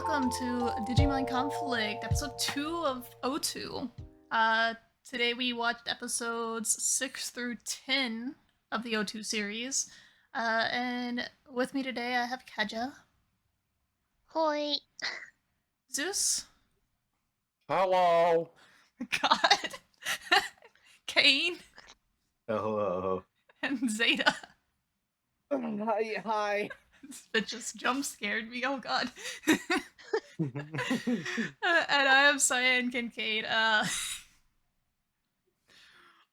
welcome to Digimon Conflict, episode 2 of O2. Today we watched episodes 6 through 10 of the O2 series. And with me today I have Keja, Hoi. Zeus, Hello. God, Kain, Hello. and Zeta. Hi. It just jump scared me, oh god. And I am Cyan Kincaid.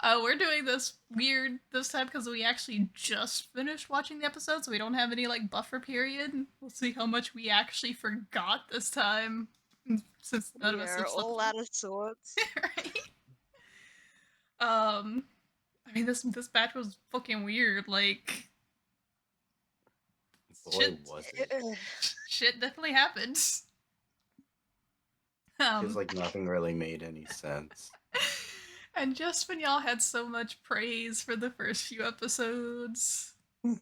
We're doing this weird this time because we actually just finished watching the episode, so we don't have any like buffer period. We'll see how much we actually forgot this time, since none of us have slept. All out of sorts. Right? I mean this batch was fucking weird. Like, Boy, was it. shit definitely happened. Feels like nothing really made any sense. And just when y'all had so much praise for the first few episodes. We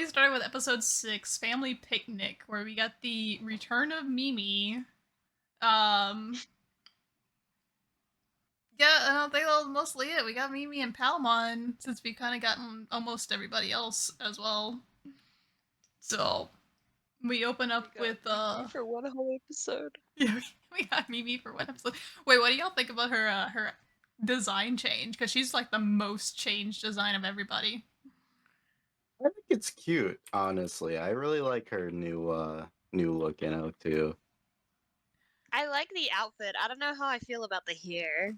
started with episode 6, Family Picnic, where we got the return of Mimi. Yeah, I don't think that was mostly it. We got Mimi and Palmon, since we kind of gotten almost everybody else as well. So, we open up with, for one whole episode. Yeah, we got Mimi for one episode. Wait, what do y'all think about her design change? Because she's like the most changed design of everybody. I think it's cute, honestly. I really like her new look in it too. I like the outfit. I don't know how I feel about the hair.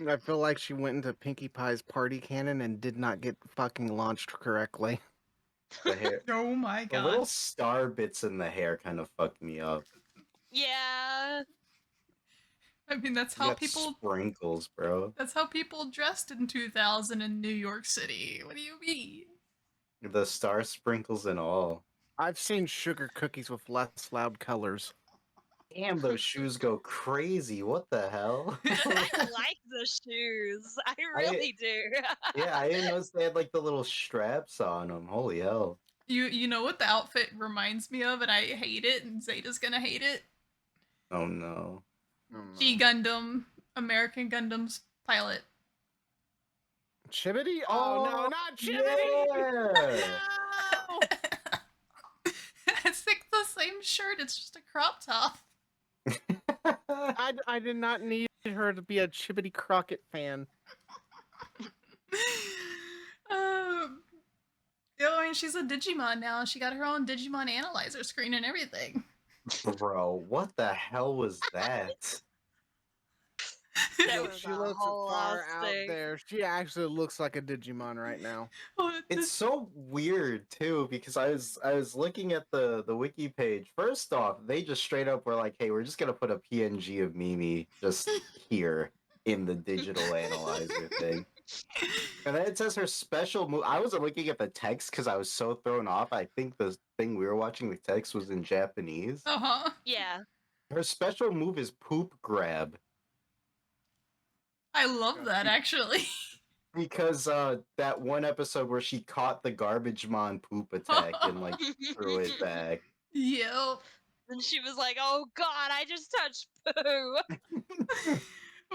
I feel like she went into Pinkie Pie's party cannon and did not get fucking launched correctly. The hair, Oh my the god. little star bits in the hair kind of fucked me up. Yeah. I mean, that's You how got people. sprinkles, bro. That's how people dressed in 2000 in New York City. What do you mean? The star sprinkles and all. I've seen sugar cookies with less loud colors. Damn, those shoes go crazy. What the hell? I like the shoes. I really do. Yeah, I didn't notice they had like the little straps on them. Holy hell. You know what the outfit reminds me of, and I hate it, and Zeta's gonna hate it. Oh no. G Gundam, American Gundam's pilot. Chibbity? Oh no, not Chibbity! Yeah. No! It's like the same shirt. It's just a crop top. I did not need her to be a Chibbity Crockett fan. Yeah, I mean, she's a Digimon now. She got her own Digimon analyzer screen and everything. Bro, what the hell was that? That was She a looks whole far ass out thing. there. She actually looks like a Digimon right now. It's so weird too because I was looking at the wiki page. First off, they just straight up were like, "Hey, we're just gonna put a PNG of Mimi just here in the digital analyzer thing." And then it says her special move. I wasn't looking at the text because I was so thrown off. I think the thing we were watching, the text was in Japanese. Uh-huh. Yeah. Her special move is poop grab. I love that, actually. Because that one episode where she caught the Garbage-mon poop attack and like threw it back. Yep. And she was like, "Oh God, I just touched poo."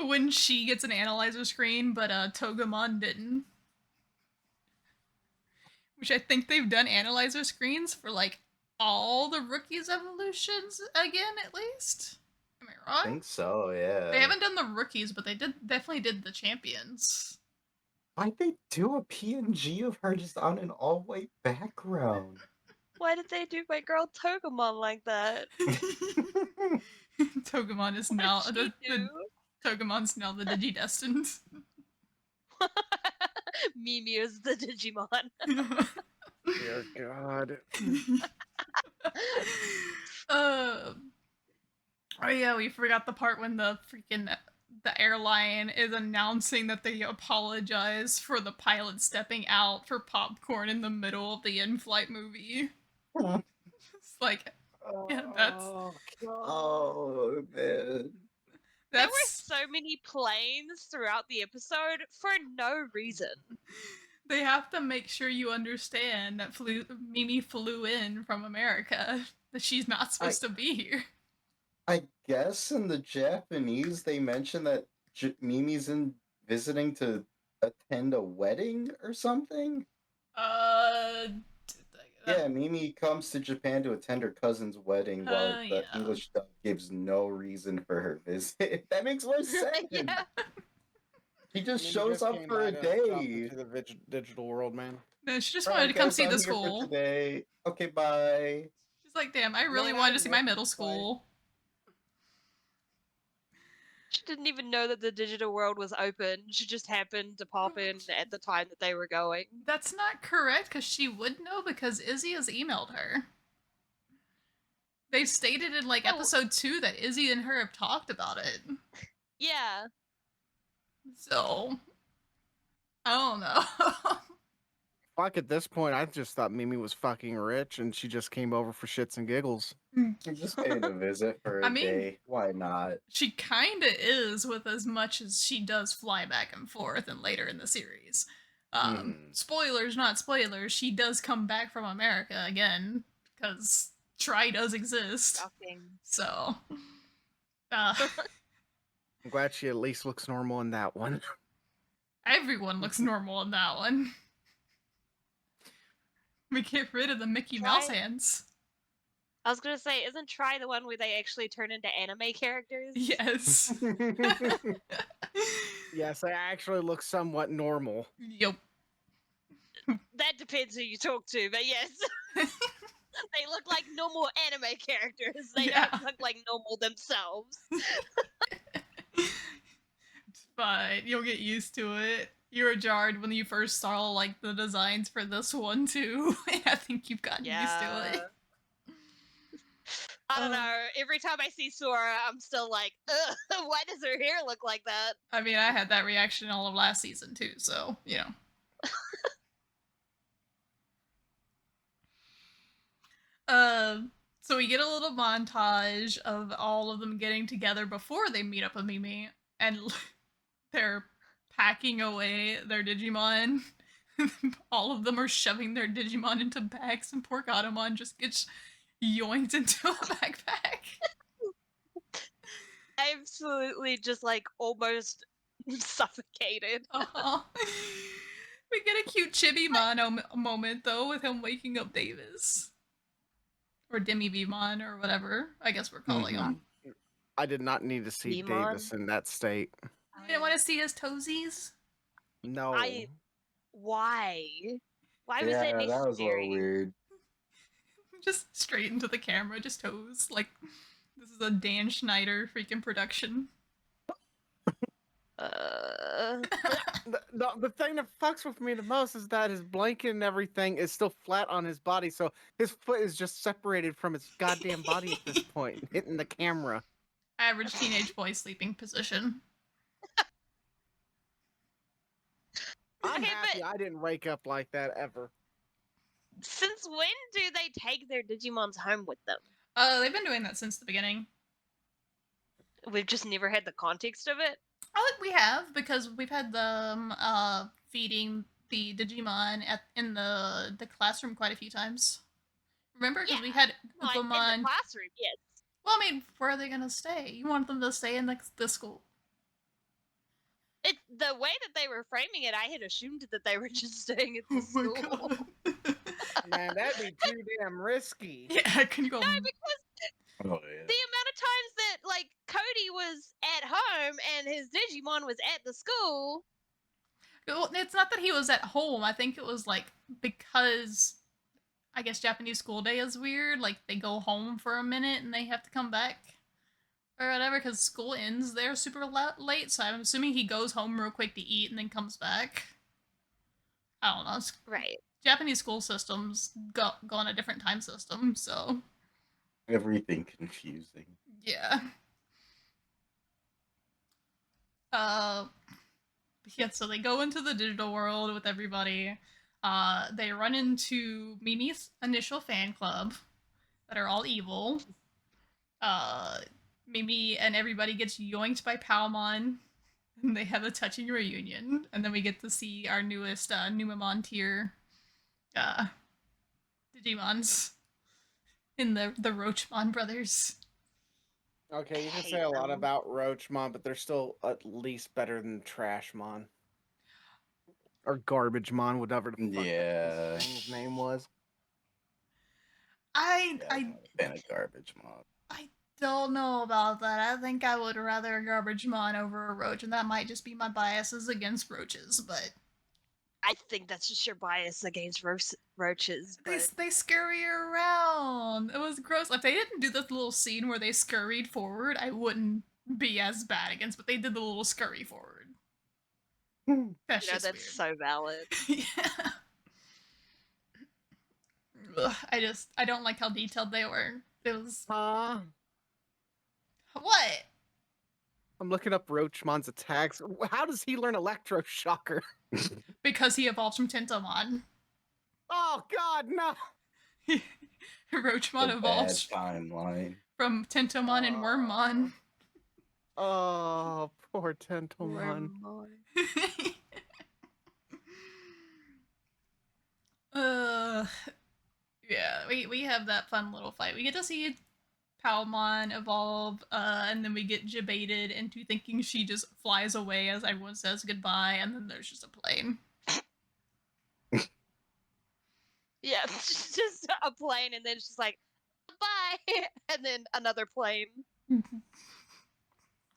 When she gets an analyzer screen, but Togemon didn't. Which I think they've done analyzer screens for like all the rookies evolutions again, at least. Am I I wrong? think so, yeah. They haven't done the rookies, but they definitely did the champions. Why'd they do a PNG of her just on an all-white background? Why did they do my girl Togemon like that? Togemon is What'd now she the do? Togemon's now the Digidestined. Mimi is the Digimon. Dear God. Oh yeah, we forgot the part when the airline is announcing that they apologize for the pilot stepping out for popcorn in the middle of the in-flight movie. It's like, yeah, that's Oh, man. There were so many planes throughout the episode for no reason. They have to make sure you understand that Mimi flew in from America, that she's not supposed to be here. I guess in the Japanese they mention that Mimi's in visiting to attend a wedding or something. Uh, Yeah, Mimi comes to Japan to attend her cousin's wedding, while the yeah. English dub gives no reason for her visit. That makes more sense. Yeah. She just Maybe shows just up came for by a to drop day. into the digital world, man. No, she just wanted Alright, to come guys, see I'm the here for school. today. Okay, bye. She's like, damn, I really Man, wanted I to see my love middle this fight. school. She didn't even know that the digital world was open. She just happened to pop in at the time that they were going. That's not correct, because she would know, because Izzy has emailed her. They stated in like Oh. episode 2 that Izzy and her have talked about it. Yeah. So I don't know. Fuck, at this point, I just thought Mimi was fucking rich and she just came over for shits and giggles. I'm just paying a visit for a I mean- day. Why not? She kinda is, with as much as she does fly back and forth and later in the series. Spoilers, not spoilers, she does come back from America again, because Try does exist. Shocking. So I'm glad she at least looks normal in that one. everyone looks normal in that one. We get rid of the Mickey Mouse Try- hands. I was gonna say, isn't Try the one where they actually turn into anime characters? Yes. Yes, I actually look somewhat normal. Yup. That depends who you talk to, but yes. They look like normal anime characters. They Yeah. don't look like normal themselves. But you'll get used to it. You were jarred when you first saw like the designs for this one too. And I think you've gotten used to it. I don't know. Every time I see Sora, I'm still like, ugh, why does her hair look like that? I mean, I had that reaction all of last season too, so you know. So we get a little montage of all of them getting together before they meet up with Mimi, and they're packing away their Digimon. All of them are shoving their Digimon into bags, and poor Gatomon just gets yoinked into a backpack. Absolutely just like almost suffocated. We get a cute Chibi-mon moment though with him waking up Davis. Or Demi-Vmon or whatever I guess we're calling him. I did not need to see Demon? Davis in that state. You didn't want to see his toesies? No. Why? Why was Yeah, that necessary? that was a little weird. Just straight into the camera, just toes. Like, this is a Dan Schneider freaking production. The thing that fucks with me the most is that his blanket and everything is still flat on his body, so his foot is just separated from his goddamn body at this point, hitting the camera. Average teenage boy sleeping position. I'm Okay, happy but- I didn't wake up like that ever. Since when do they take their Digimons home with them? They've been doing that since the beginning. We've just never had the context of it. I think we have, because we've had them feeding the Digimon in the classroom quite a few times. Remember? Because we had No, them in on. the classroom, yes. Well, I mean, where are they gonna stay? You want them to stay in the school? It the way that they were framing it, I had assumed that they were just staying at the school. Man, that'd be too damn risky. Yeah, can you go? No, because Oh, yeah. the amount of times that like Cody was at home and his Digimon was at the school. Well, it's not that he was at home. I think it was like because I guess Japanese school day is weird. Like they go home for a minute and they have to come back or whatever because school ends there super late. So I'm assuming he goes home real quick to eat and then comes back. I don't know. Right. Japanese school systems go on a different time system, so Everything confusing. yeah. Yeah, so they go into the digital world with everybody. They run into Mimi's initial fan club that are all evil. Mimi and everybody gets yoinked by Palmon. And they have a touching reunion, and then we get to see our newest Numemon tier uh, Digimons in the Roachmon brothers. Okay, you can Hate say a lot them. about Roachmon, but they're still at least better than Trashmon. Or Garbagemon, whatever the fuck Yeah. that thing's name was. I Yeah, I'm not a fan of garbage mom. I don't know about that. I think I would rather a Garbage-mon over a Roach, and that might just be my biases against Roaches, but I think that's just your bias against roaches. But they scurry around. It was gross. If they didn't do this little scene where they scurried forward, I wouldn't be as bad against, but they did the little scurry forward. That's just that's weird. so valid. Yeah. Ugh, I don't like how detailed they were. It was what? I'm looking up Roachmon's attacks. How does he learn Electroshocker? Because he evolves from Tentomon. Oh god, no! Roachmon The bad evolves timeline. from Tentomon and Wormmon. Oh, poor Tentomon. Yeah, we have that fun little fight. We get to see Palmon evolve, and then we get debated into thinking she just flies away as everyone says goodbye, and then there's just a plane. Yeah, it's just a plane, and then it's just like, bye, and then another plane.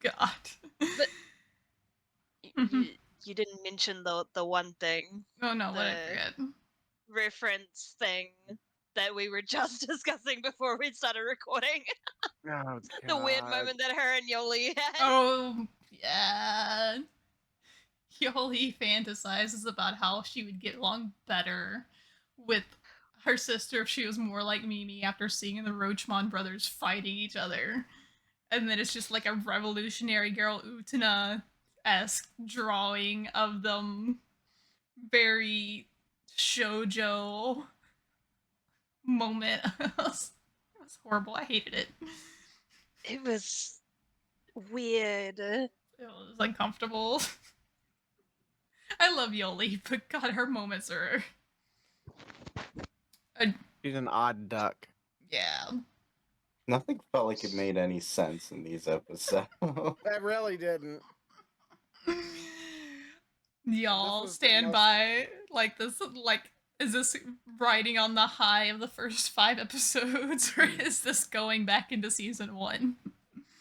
God. But you didn't mention the one thing. Oh no, what I the forget. Reference thing that we were just discussing before we started recording. Oh, The weird God. moment that her and Yolei had. Oh yeah. Yoli fantasizes about how she would get along better with her sister if she was more like Mimi after seeing the Roachmon brothers fighting each other. And then it's just like a revolutionary girl Utena-esque drawing of them, very shoujo moment. It was horrible. I hated it. It was weird. It was uncomfortable. I love Yoli, but God, her moments are. She's an odd duck. Yeah. Nothing felt like it made any sense in these episodes. That really didn't. Y'all was the stand most- by like this. Like, is this riding on the high of the first 5 episodes, or is this going back into season 1?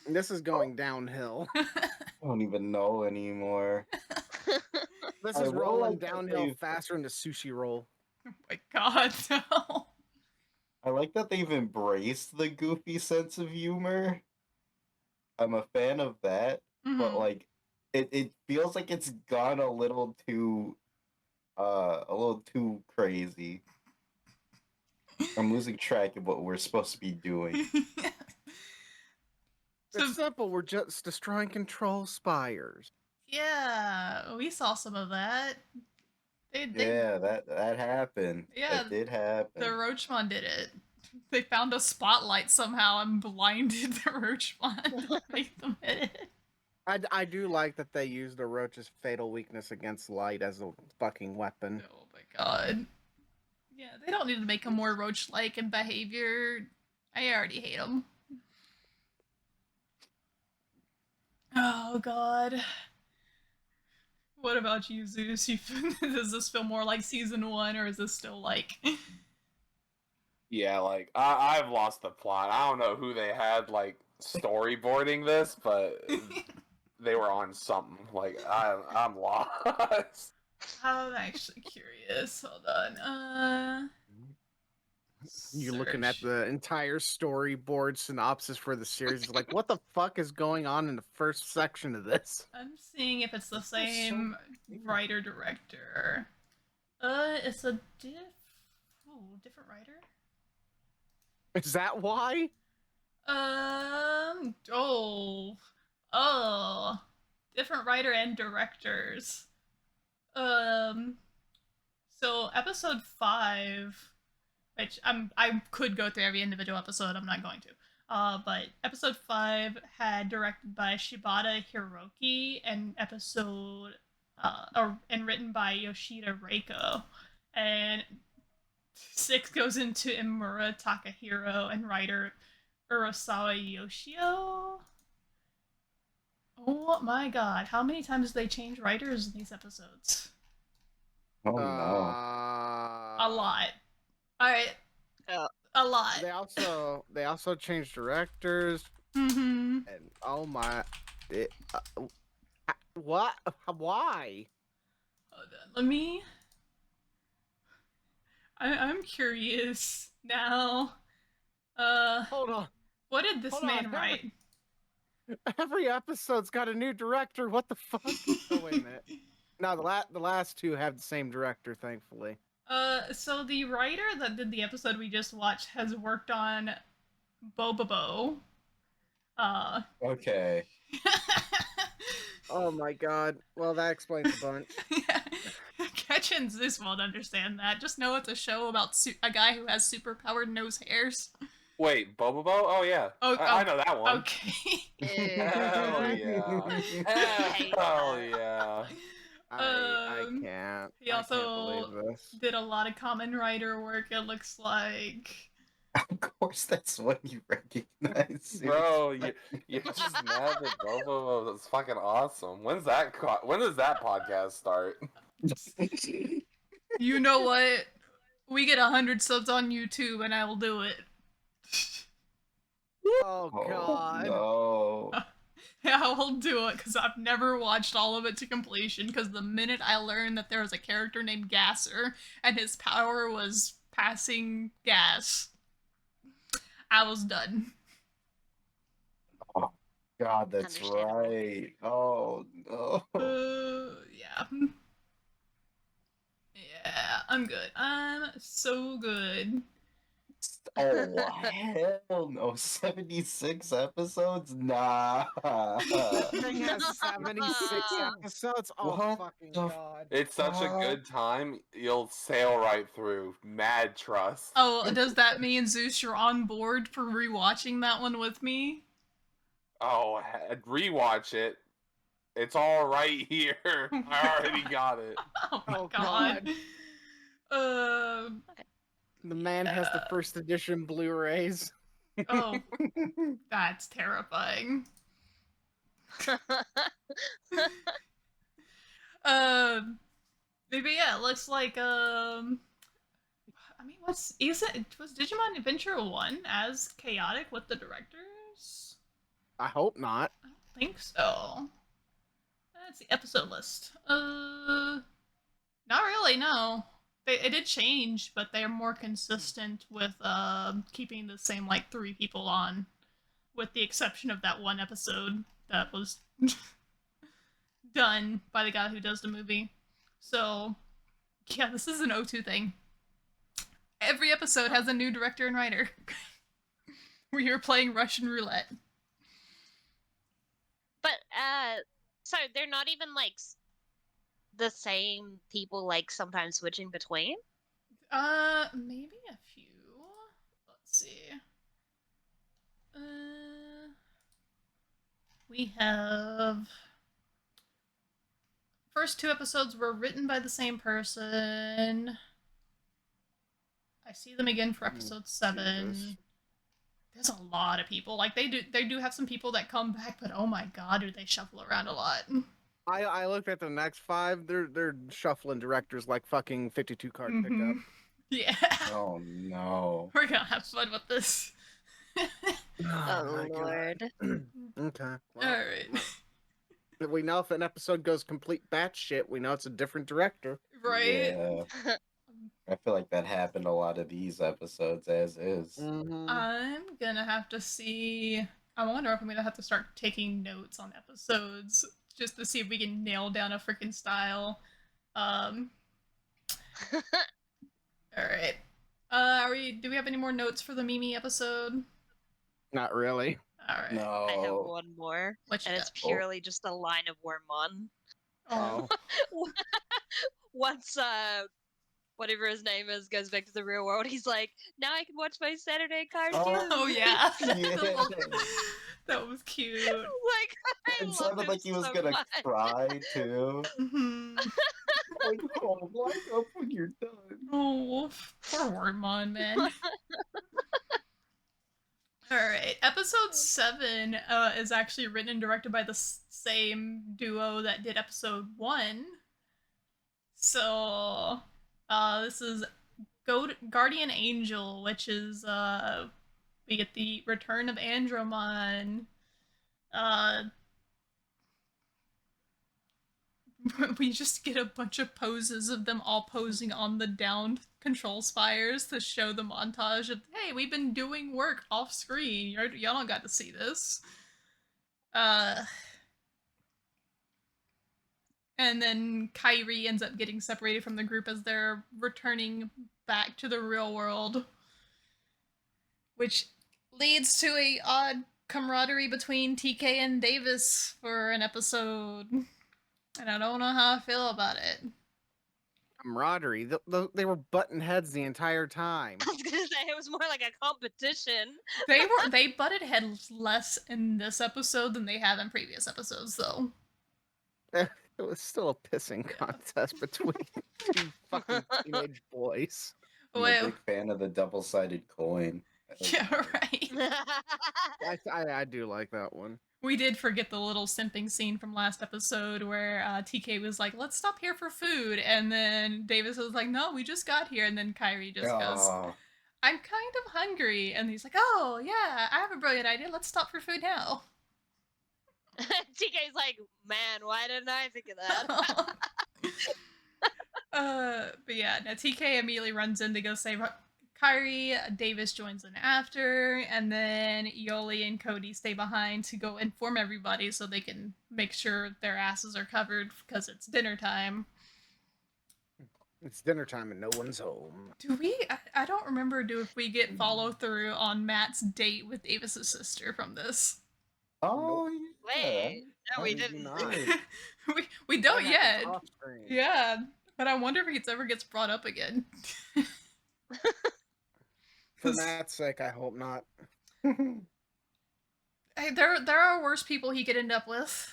This is going downhill. I don't even know anymore. This I is will rolling like that downhill they've- faster than the sushi roll. Oh my God, no. I like that they've embraced the goofy sense of humor. I'm a fan of that, but Mhm. like it feels like it's gone a little too crazy. I'm losing track of what we're supposed to be doing. So- It's simple. We're just destroying control spires. Yeah, we saw some of that. They Yeah, that happened. Yeah, That did happen. the Roachmon did it. They found a spotlight somehow and blinded the Roachmon to make them hit it. I do like that they use the roach's fatal weakness against light as a fucking weapon. Oh my God. Yeah, they don't need to make him more roach-like in behavior. I already hate him. Oh God. What about you, Zeus? Does this feel more like season 1, or is this still like? Yeah, like I've lost the plot. I don't know who they had like storyboarding this, but they were on something. Like I'm lost. I'm actually curious. Hold on. You're looking at Search. the entire storyboard synopsis for the series. It's like, what the fuck is going on in the first section of this? I'm seeing if it's the This is so same weird. writer director. It's a different writer. Is that why? Different writer and directors. So episode 5, which I could go through every individual episode. I'm not going to. But episode 5 had directed by Shibata Hiroki and and written by Yoshida Reiko. And 6 goes into Imura Takahiro and writer Urasawa Yoshio. Oh my god, how many times did they change writers in these episodes? Oh no. A lot. Alright. Oh. A lot. They also changed directors, Mm-hmm. and oh my, what? Why? Hold on, let me. I'm curious now. Hold on. What did this Hold man on, write? Every episode's got a new director. What the fuck? Oh wait a minute. No, the last 2 have the same director, thankfully. So the writer that did the episode we just watched has worked on Bobobo. Okay. Oh my god. Well, that explains a bunch. Yeah. Keja and Zeus won't understand that. Just know it's a show about a guy who has superpowered nose hairs. Wait, Bobobo? Oh yeah, Oh, I know that one. Okay. Hell yeah! Hell yeah! I can't. He I can't also believe this. did a lot of Common Writer work, it looks like. Of course, that's what you recognize. Bro, you're just mad that Bobobo is fucking awesome. When does that podcast start? You know what? We get 100 subs on YouTube and I will do it. Oh Oh god. no. Yeah, I will do it because I've never watched all of it to completion. Because the minute I learned that there was a character named Gasser and his power was passing gas, I was done. Oh god, that's Understandable. right. Oh no. Yeah. Yeah, I'm good. I'm so good. Oh hell no. 76 episodes? Nah. Thing has 76 episodes. Oh What fucking the god. It's such a good time, you'll sail right through. Mad trust. Oh, does that mean, Zeus, you're on board for rewatching that one with me? Oh, rewatch it. It's all right here. I already got it. Oh my Oh, god. The man has the Yeah. first edition Blu-rays. Oh, that's terrifying. Maybe yeah, it looks like I mean, was Digimon Adventure 1 as chaotic with the directors? I hope not. I don't think so. That's the episode list. Not really, no. It did change, but they're more consistent with keeping the same like 3 people on, with the exception of that one episode that was done by the guy who does the movie. So, yeah, this is an O2 thing. Every episode has a new director and writer. Where you're playing Russian roulette. But so they're not even like the same people, like sometimes switching between. Maybe a few. Let's see. We have first 2 episodes were written by the same person. I see them again for episode 7. Jesus. There's a lot of people. Like they do have some people that come back, but oh my god, do they shuffle around a lot. I looked at the next 5. They're shuffling directors like fucking 52 card pickup. Mhm. Yeah. Oh no. We're gonna have fun with this. Oh my God. lord. Okay. Well, Alright. we know if an episode goes complete batshit, we know it's a different director. Right? Yeah. I feel like that happened a lot of these episodes as is. Mm-hmm. I'm gonna have to see. I wonder if I'm gonna have to start taking notes on episodes just to see if we can nail down a freaking style. Alright. Do we have any more notes for the Mimi episode? Not really. Alright. No. I have one more, What you and it's got? purely just a line of Wormmon. Oh. Once whatever his name is, goes back to the real world. He's like, now I can watch my Saturday cartoon. Oh yeah. Yeah. That was cute. Like, I It love sounded him like he was so gonna much. cry too. Mhm. Like, oh, line up when you're done. Oh, poor Wormmon, man. Alright, episode 7 is actually written and directed by the same duo that did episode 1. So, this is Guardian Angel, which is, we get the return of Andromon. We just get a bunch of poses of them all posing on the downed control spires to show the montage of, hey, we've been doing work off screen. Y'all don't got to see this. And then Kairi ends up getting separated from the group as they're returning back to the real world, which leads to a odd camaraderie between TK and Davis for an episode. And I don't know how I feel about it. Camaraderie. They were button heads the entire time. I was gonna say it was more like a competition. They butted heads less in this episode than they have in previous episodes, though. It was still a pissing contest between two fucking teenage boys. I'm Well, a big fan of the double-sided coin. yeah, right. I do like that one. We did forget the little simping scene from last episode where TK was like, let's stop here for food. And then Davis was like, no, we just got here. And then Kairi just goes, Oh, I'm kind of hungry. And he's like, oh, yeah, I have a brilliant idea. Let's stop for food now. TK's like, man, why didn't I think of that? But yeah, now TK immediately runs in to go save Kari. Davis joins in after, and then Yolei and Cody stay behind to go inform everybody so they can make sure their asses are covered because it's dinner time. It's dinner time and no one's home. Do we? I don't remember. If we get follow through on Matt's date with Davis's sister from this? oh yeah. Wait, no, we we do didn't. not. we don't That yet. happens off-screen. Yeah, but I wonder if it ever gets brought up again. For Matt's sake, I hope not. Hey, there are worse people he could end up with.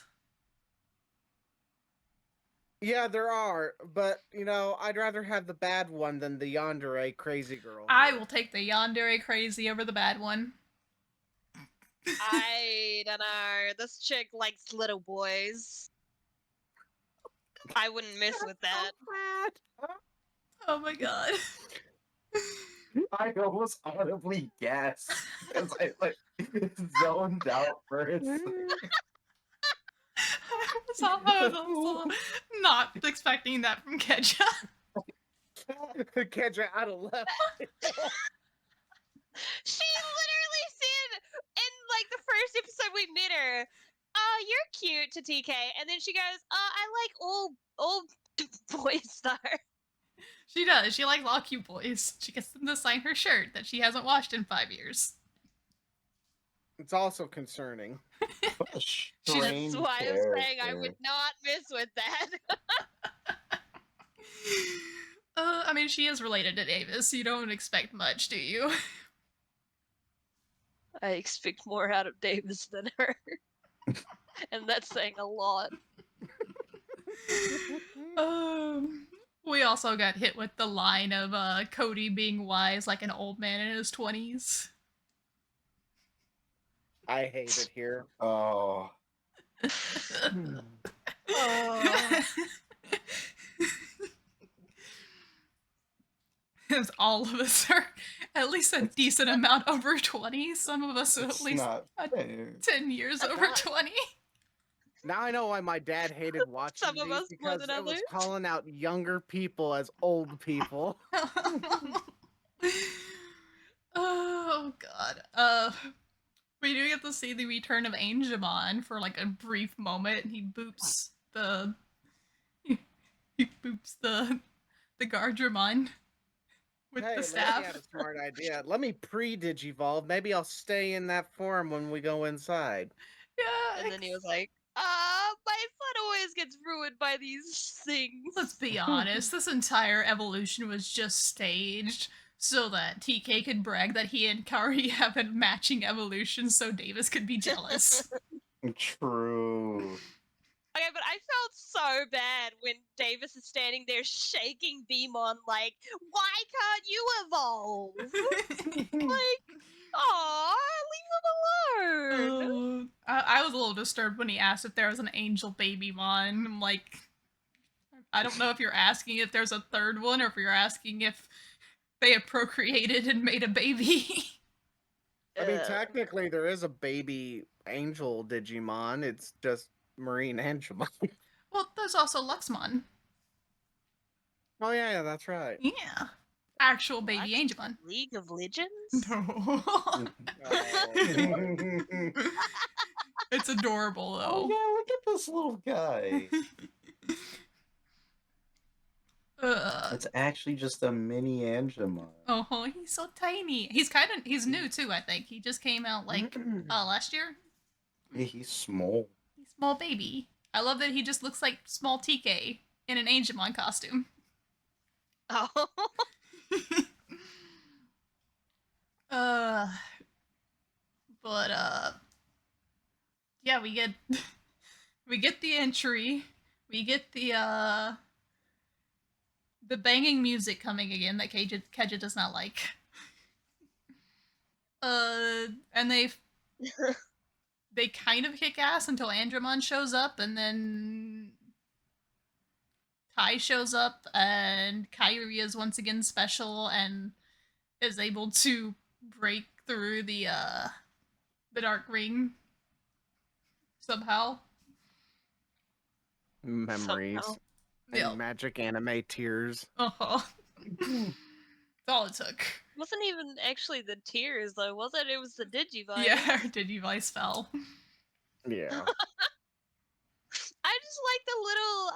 Yeah, there are, but you know, I'd rather have the bad one than the yandere crazy girl. I will take the yandere crazy over the bad one. I don't know. This chick likes little boys. I wouldn't mess with that. Oh my god. I almost audibly gasped as I like zoned out for a second. I was also not expecting that from Keja. Keja out of left. She literally said in like the first episode we met her, "Oh, you're cute" to TK, and then she goes, "I like old boy star." She does. She likes all cute boys. She gets them to sign her shirt that she hasn't washed in 5 years. It's also concerning. What a She's- strange That's why I was saying I character. would not mess with that. I mean, she is related to Davis. You don't expect much, do you? I expect more out of Davis than her, and that's saying a lot. We also got hit with the line of Cody being wise like an old man in his 20s. I hate it here. Oh, Because all of us are at least a decent amount over 20. Some of us are it's at least not fair. 10 years That's over not- 20. Now I know why my dad hated watching Some of these us more because than it was others. calling out younger people as old people. Oh god. We do get to see the return of Angemon for like a brief moment. He boops the he boops the Gardramon with Hey, the Lady staff. had a smart idea. Let me pre-digivolve. Maybe I'll stay in that form when we go inside. Yeah. And then he was like, My fun always gets ruined by these things. Let's be honest, this entire evolution was just staged so that TK could brag that he and Kari have a matching evolution so Davis could be jealous. True. Okay, but I felt so bad when Davis is standing there shaking Beamon like, why can't you evolve? Like, aw, leave him alone. I was a little disturbed when he asked if there was an angel baby one. I'm like, I don't know if you're asking if there's a third one or if you're asking if they have procreated and made a baby. I mean, technically, there is a baby angel Digimon. It's just Marine Angemon. Well, there's also Luxmon. Oh yeah, that's right. Yeah. Actual baby Lux? Angemon. League of Legends? No. Oh, It's adorable Oh though. yeah, look at this little guy. It's actually just a mini Angemon. Oh, he's so tiny. He's new too, I think. He just came out like last year. Yeah, he's small. He's a small baby. I love that he just looks like small TK in an Angemon costume. Oh. But yeah, we get we get the entry. We get the banging music coming again that Keja does not like. And they kind of kick ass until Andromon shows up, and then Kai shows up, and Kyrie is once again special and is able to break through the dark ring somehow. Memories Somehow. and Yeah. magic anime tears. Uh-huh. That's all it took. It wasn't even actually the tears, though, was it? It was the Digivice. Yeah, her Digivice fell. Yeah. I just like the little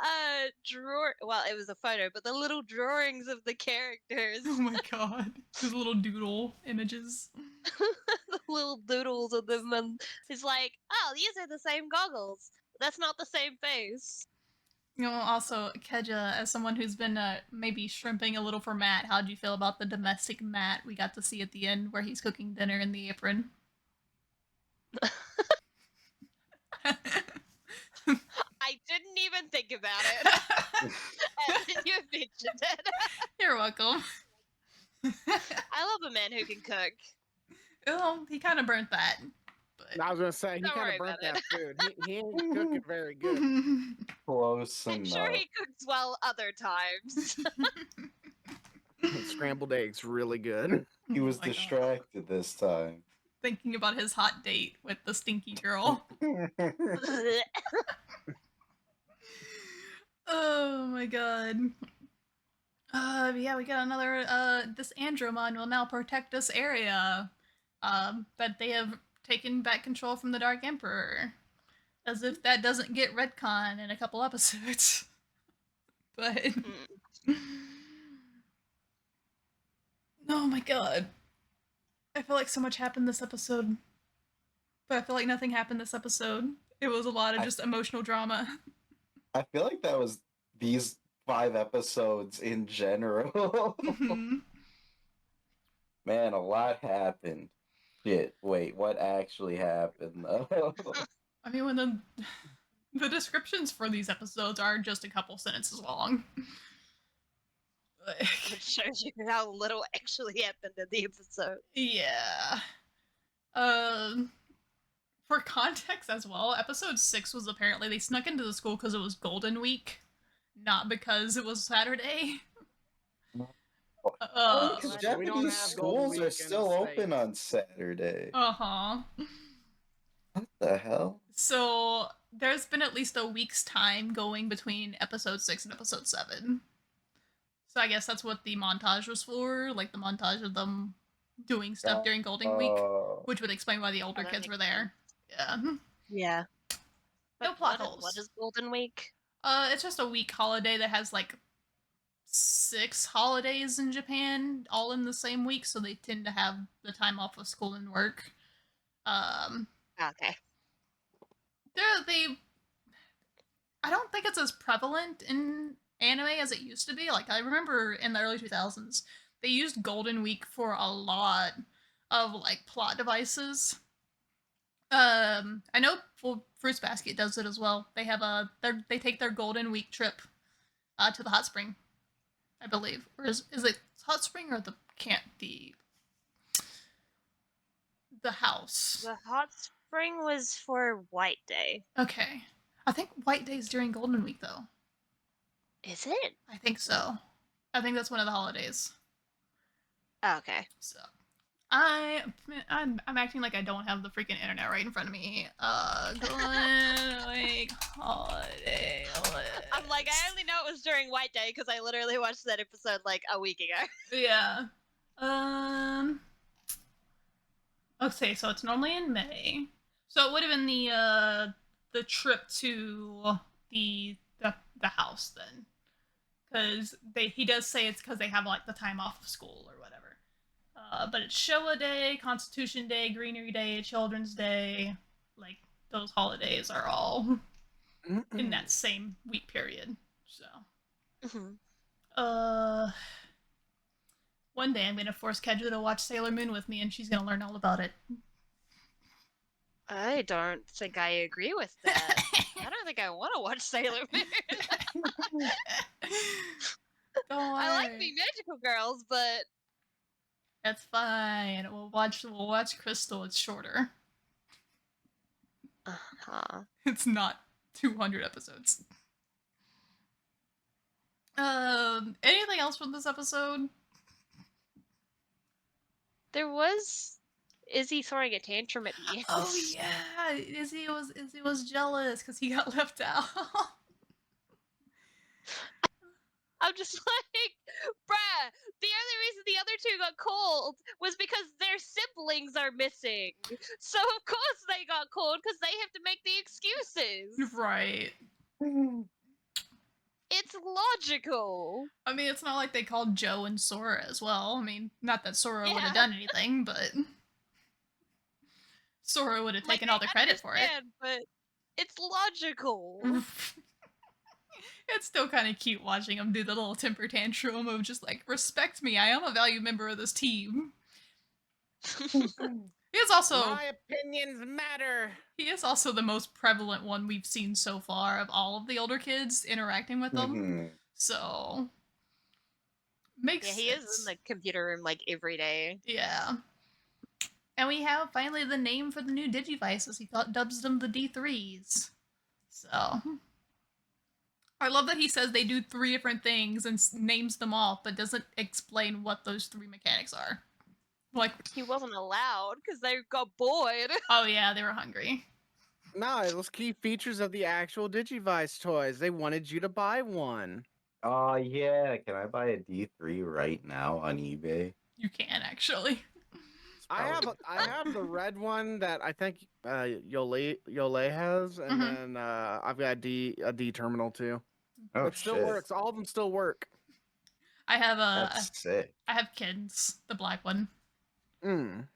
drawer. Well, it was a photo, but the little drawings of the characters, Oh my god. Those little doodle images. the little doodles of them, and it's like, oh, these are the same goggles. That's not the same face. You know, also, Keja, as someone who's been maybe shrimping a little for Matt, how'd you feel about the domestic Matt we got to see at the end where he's cooking dinner in the apron? I didn't even think about it. And then you mentioned it. You're welcome. I love a man who can cook. Well, he kind of burnt that. But... I was gonna say he Don't kind worry of burnt about that food. He ain't cooking very good. Close I'm enough. sure he cooks well other times. Scrambled eggs, really good. He was Oh my God. distracted this time. Thinking about his hot date with the stinky girl. Oh my god. Yeah, we got another, this Andromon will now protect this area, that they have taken back control from the Dark Emperor. As if that doesn't get retcon in a couple episodes. But... Oh my god. I feel like so much happened this episode. But I feel like nothing happened this episode. It was a lot of just emotional drama. I feel like that was these 5 episodes in general. Mhm. Man, a lot happened. Shit, wait, what actually happened though? I mean, when the descriptions for these episodes are just a couple sentences long. It shows you how little actually happened in the episode. Yeah. For context as well, episode 6 was apparently they snuck into the school because it was Golden Week, not because it was Saturday. Oh, because We don't Japanese have Golden schools Week are in the still open States. on Saturday. Uh-huh. What the hell? So there's been at least a week's time going between episode 6 and episode 7. So I guess that's what the montage was for, like the montage of them doing stuff during Golden Week, which would explain why the older that kids makes were there. Yeah. Yeah. No But plot what holes. is Golden Week? It's just a week holiday that has like 6 holidays in Japan, all in the same week, so they tend to have the time off of school and work. Okay. They I don't think it's as prevalent in anime as it used to be. Like I remember in the early 2000s, they used Golden Week for a lot of like plot devices. I know Fruits Basket does it as well. They have they take their Golden Week trip to the hot spring, I believe. Or is it hot spring or the house? The hot spring was for White Day. Okay. I think White Day's during Golden Week though. Is it? I think so. I think that's one of the holidays. Oh, okay. So I'm acting like I don't have the freaking internet right in front of me. Golden Week holiday list. I'm like, I only know it was during White Day because I literally watched that episode like a week ago. Yeah. Okay, so it's normally in May. So it would have been the trip to the house then, because he does say it's because they have like the time off of school or whatever. But it's Showa Day, Constitution Day, Greenery Day, Children's Day. Like those holidays are all in that same week period. So, one day I'm gonna force Keja to watch Sailor Moon with me, and she's gonna learn all about it. I don't think I agree with that. I don't think I want to watch Sailor Moon. I like the magical girls, but that's fine. We'll watch Crystal. It's shorter. It's not 200 episodes. Anything else from this episode? There was Izzy throwing a tantrum at the end. Oh yeah, Izzy was jealous because he got left out. I'm just like, bruh, the only reason the other two got called was because their siblings are missing. So of course they got called because they have to make the excuses. Right. It's logical. I mean, it's not like they called Joe and Sora as well. I mean, not that Sora would have done anything, but Sora would have taken all the credit for it. But it's logical. It's still kind of cute watching him do the little temper tantrum of just like, respect me, I am a valued member of this team. He is also... My opinions matter! He is also the most prevalent one we've seen so far of all of the older kids interacting with them. So... makes sense. He is in the computer room like every day. Yeah. And we have finally the name for the new Digivices. He dubs them the D3s. So... I love that he says they do 3 different things and names them off, but doesn't explain what those 3 mechanics are. Like, he wasn't allowed because they got bored. Oh yeah, they were hungry. No, it was key features of the actual Digivice toys. They wanted you to buy one. Oh yeah, can I buy a D3 right now on eBay? You can actually. I have the red one that I think Yolei has, and then I've got a D terminal too. Oh, it still works. All of them still work. I have That's sick. I have Kids, the black one. $100.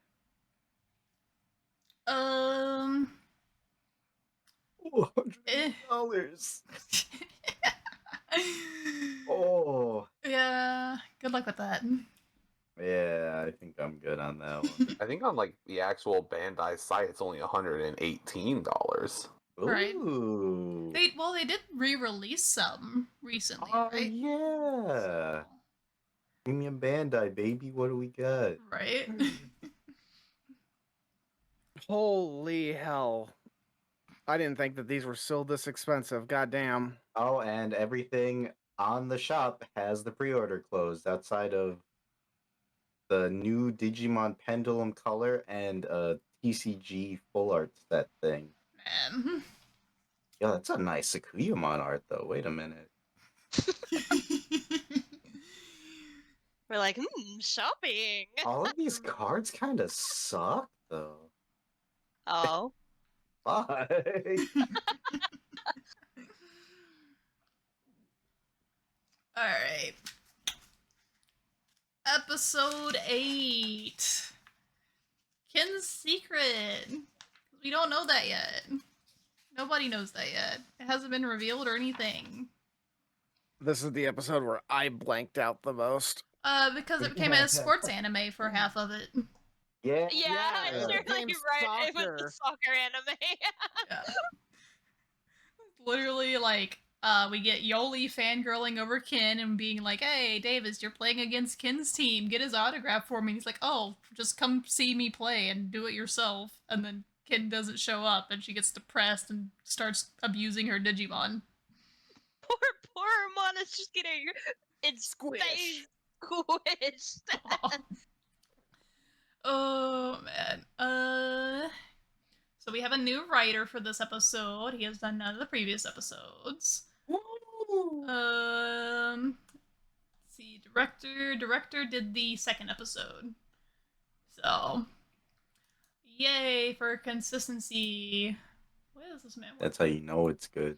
Oh. Yeah. Good luck with that. Yeah, I think I'm good on that one. I think on like the actual Bandai site, it's only $118. Right. Ooh. They did re-release some recently, right? Yeah. Premium Bandai, baby. What do we got? Right. Holy hell. I didn't think that these were still this expensive. Goddamn. Oh, and everything on the shop has the pre-order closed outside of the new Digimon Pendulum Color and TCG Full Art set thing. Man. Yeah, that's a nice Sakuyamon art, though. Wait a minute. We're like, shopping. All of these cards kind of suck, though. Oh. Bye. Alright. Episode 8. Ken's secret. We don't know that yet. Nobody knows that yet. It hasn't been revealed or anything. This is the episode where I blanked out the most. Because it became a sports anime for half of it. Yeah. Yeah, it you're like became right. It was the soccer anime. Yeah. Literally, like, we get Yolei fangirling over Ken and being like, "Hey, Davis, you're playing against Ken's team. Get his autograph for me." And he's like, "Oh, just come see me play and do it yourself." And then Ken doesn't show up, and she gets depressed and starts abusing her Digimon. poor Mana's just getting its face squished. Oh man. So we have a new writer for this episode. He has done none of the previous episodes. Let's see, director did the second episode. So, yay for consistency. What is this man? That's how you know it's good.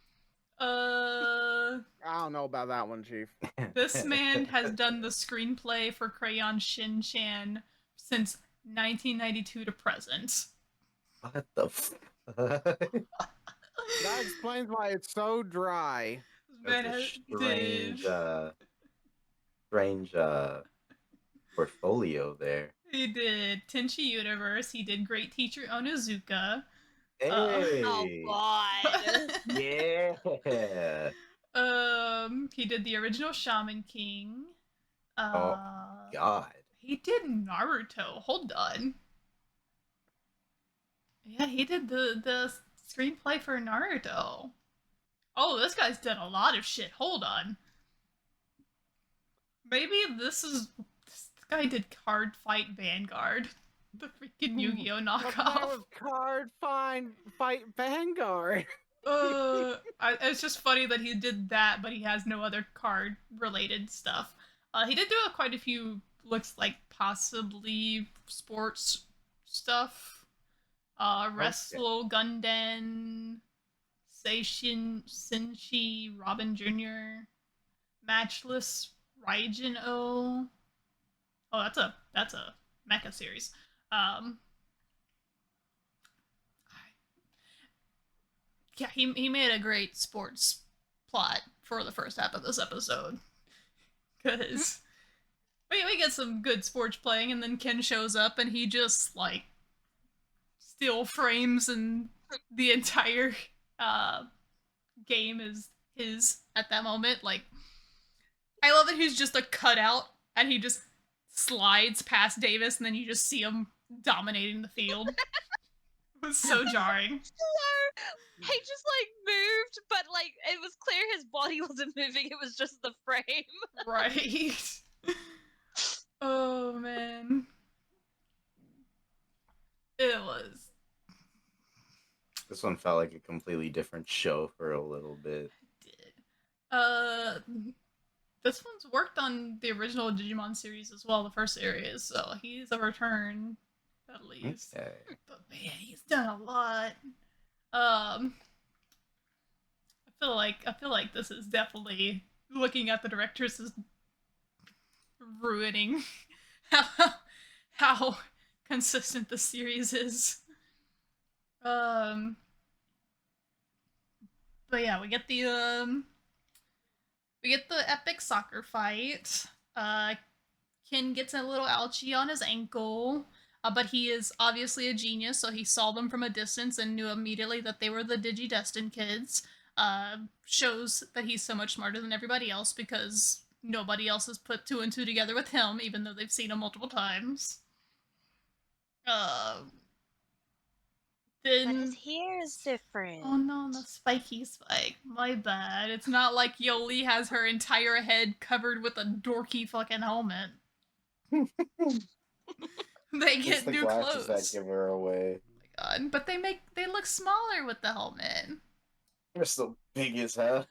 I don't know about that one, Chief. This man has done the screenplay for Crayon Shin-chan since 1992 to present. What the fuck? That explains why it's so dry. This man That's a has strange portfolio there. He did Tenchi Universe. He did Great Teacher Onizuka. Hey. Oh god. Yeah. He did the original Shaman King. God. He did Naruto. Hold on. Yeah, he did the screenplay for Naruto. Oh, this guy's done a lot of shit. Hold on. Maybe this guy did Card Fight Vanguard. The freaking Yu-Gi-Oh That knockoff. was Card Fight Vanguard. It's just funny that he did that, but he has no other card related stuff. He did do quite a few, looks like possibly sports stuff. Wrestle Gunden, Senshi Robin Jr., Matchless Raijin O. Oh, that's a mecha series. Yeah, he made a great sports plot for the first half of this episode. Because we get some good sports playing, and then Ken shows up, and he just, like, still frames, and the entire game is his at that moment. Like, I love that he's just a cutout, and he just slides past Davis, and then you just see him dominating the field. It was so jarring. He just like moved, but like it was clear his body wasn't moving, it was just the frame. Right. Oh man. It was. This one felt like a completely different show for a little bit. This one's worked on the original Digimon series as well, the first series, so he's a return, at least. Okay. But man, he's done a lot. I feel like this is definitely, looking at the directors, is ruining how consistent the series is. But yeah, we get the epic soccer fight. Ken gets a little ouchie on his ankle, but he is obviously a genius, so he saw them from a distance and knew immediately that they were the Digidestined kids. Shows that he's so much smarter than everybody else because nobody else has put two and two together with him, even though they've seen him multiple times. Then... But his hair is different. Oh no, the spiky spike. My bad. It's not like Yolei has her entire head covered with a dorky fucking helmet. They It's get the new glasses clothes. that give her away. Oh my god. But they look smaller with the helmet. They're still big as hell.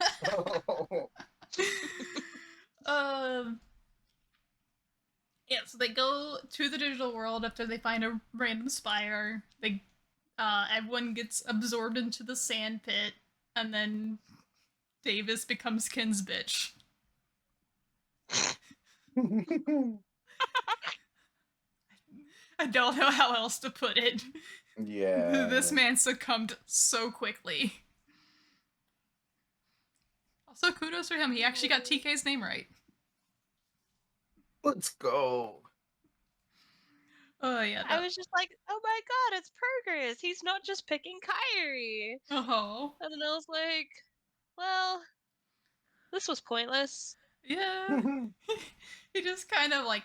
Yeah, so they go to the digital world after they find a random spire. Everyone gets absorbed into the sand pit, and then Davis becomes Ken's bitch. I don't know how else to put it. Yeah. This man succumbed so quickly Also, kudos for him. He actually got TK's name right. Let's go. Oh, yeah. I was just like, oh my god, it's progress. He's not just picking Kyrie. Oh. And then I was like, well, this was pointless. Yeah. He just kind of like.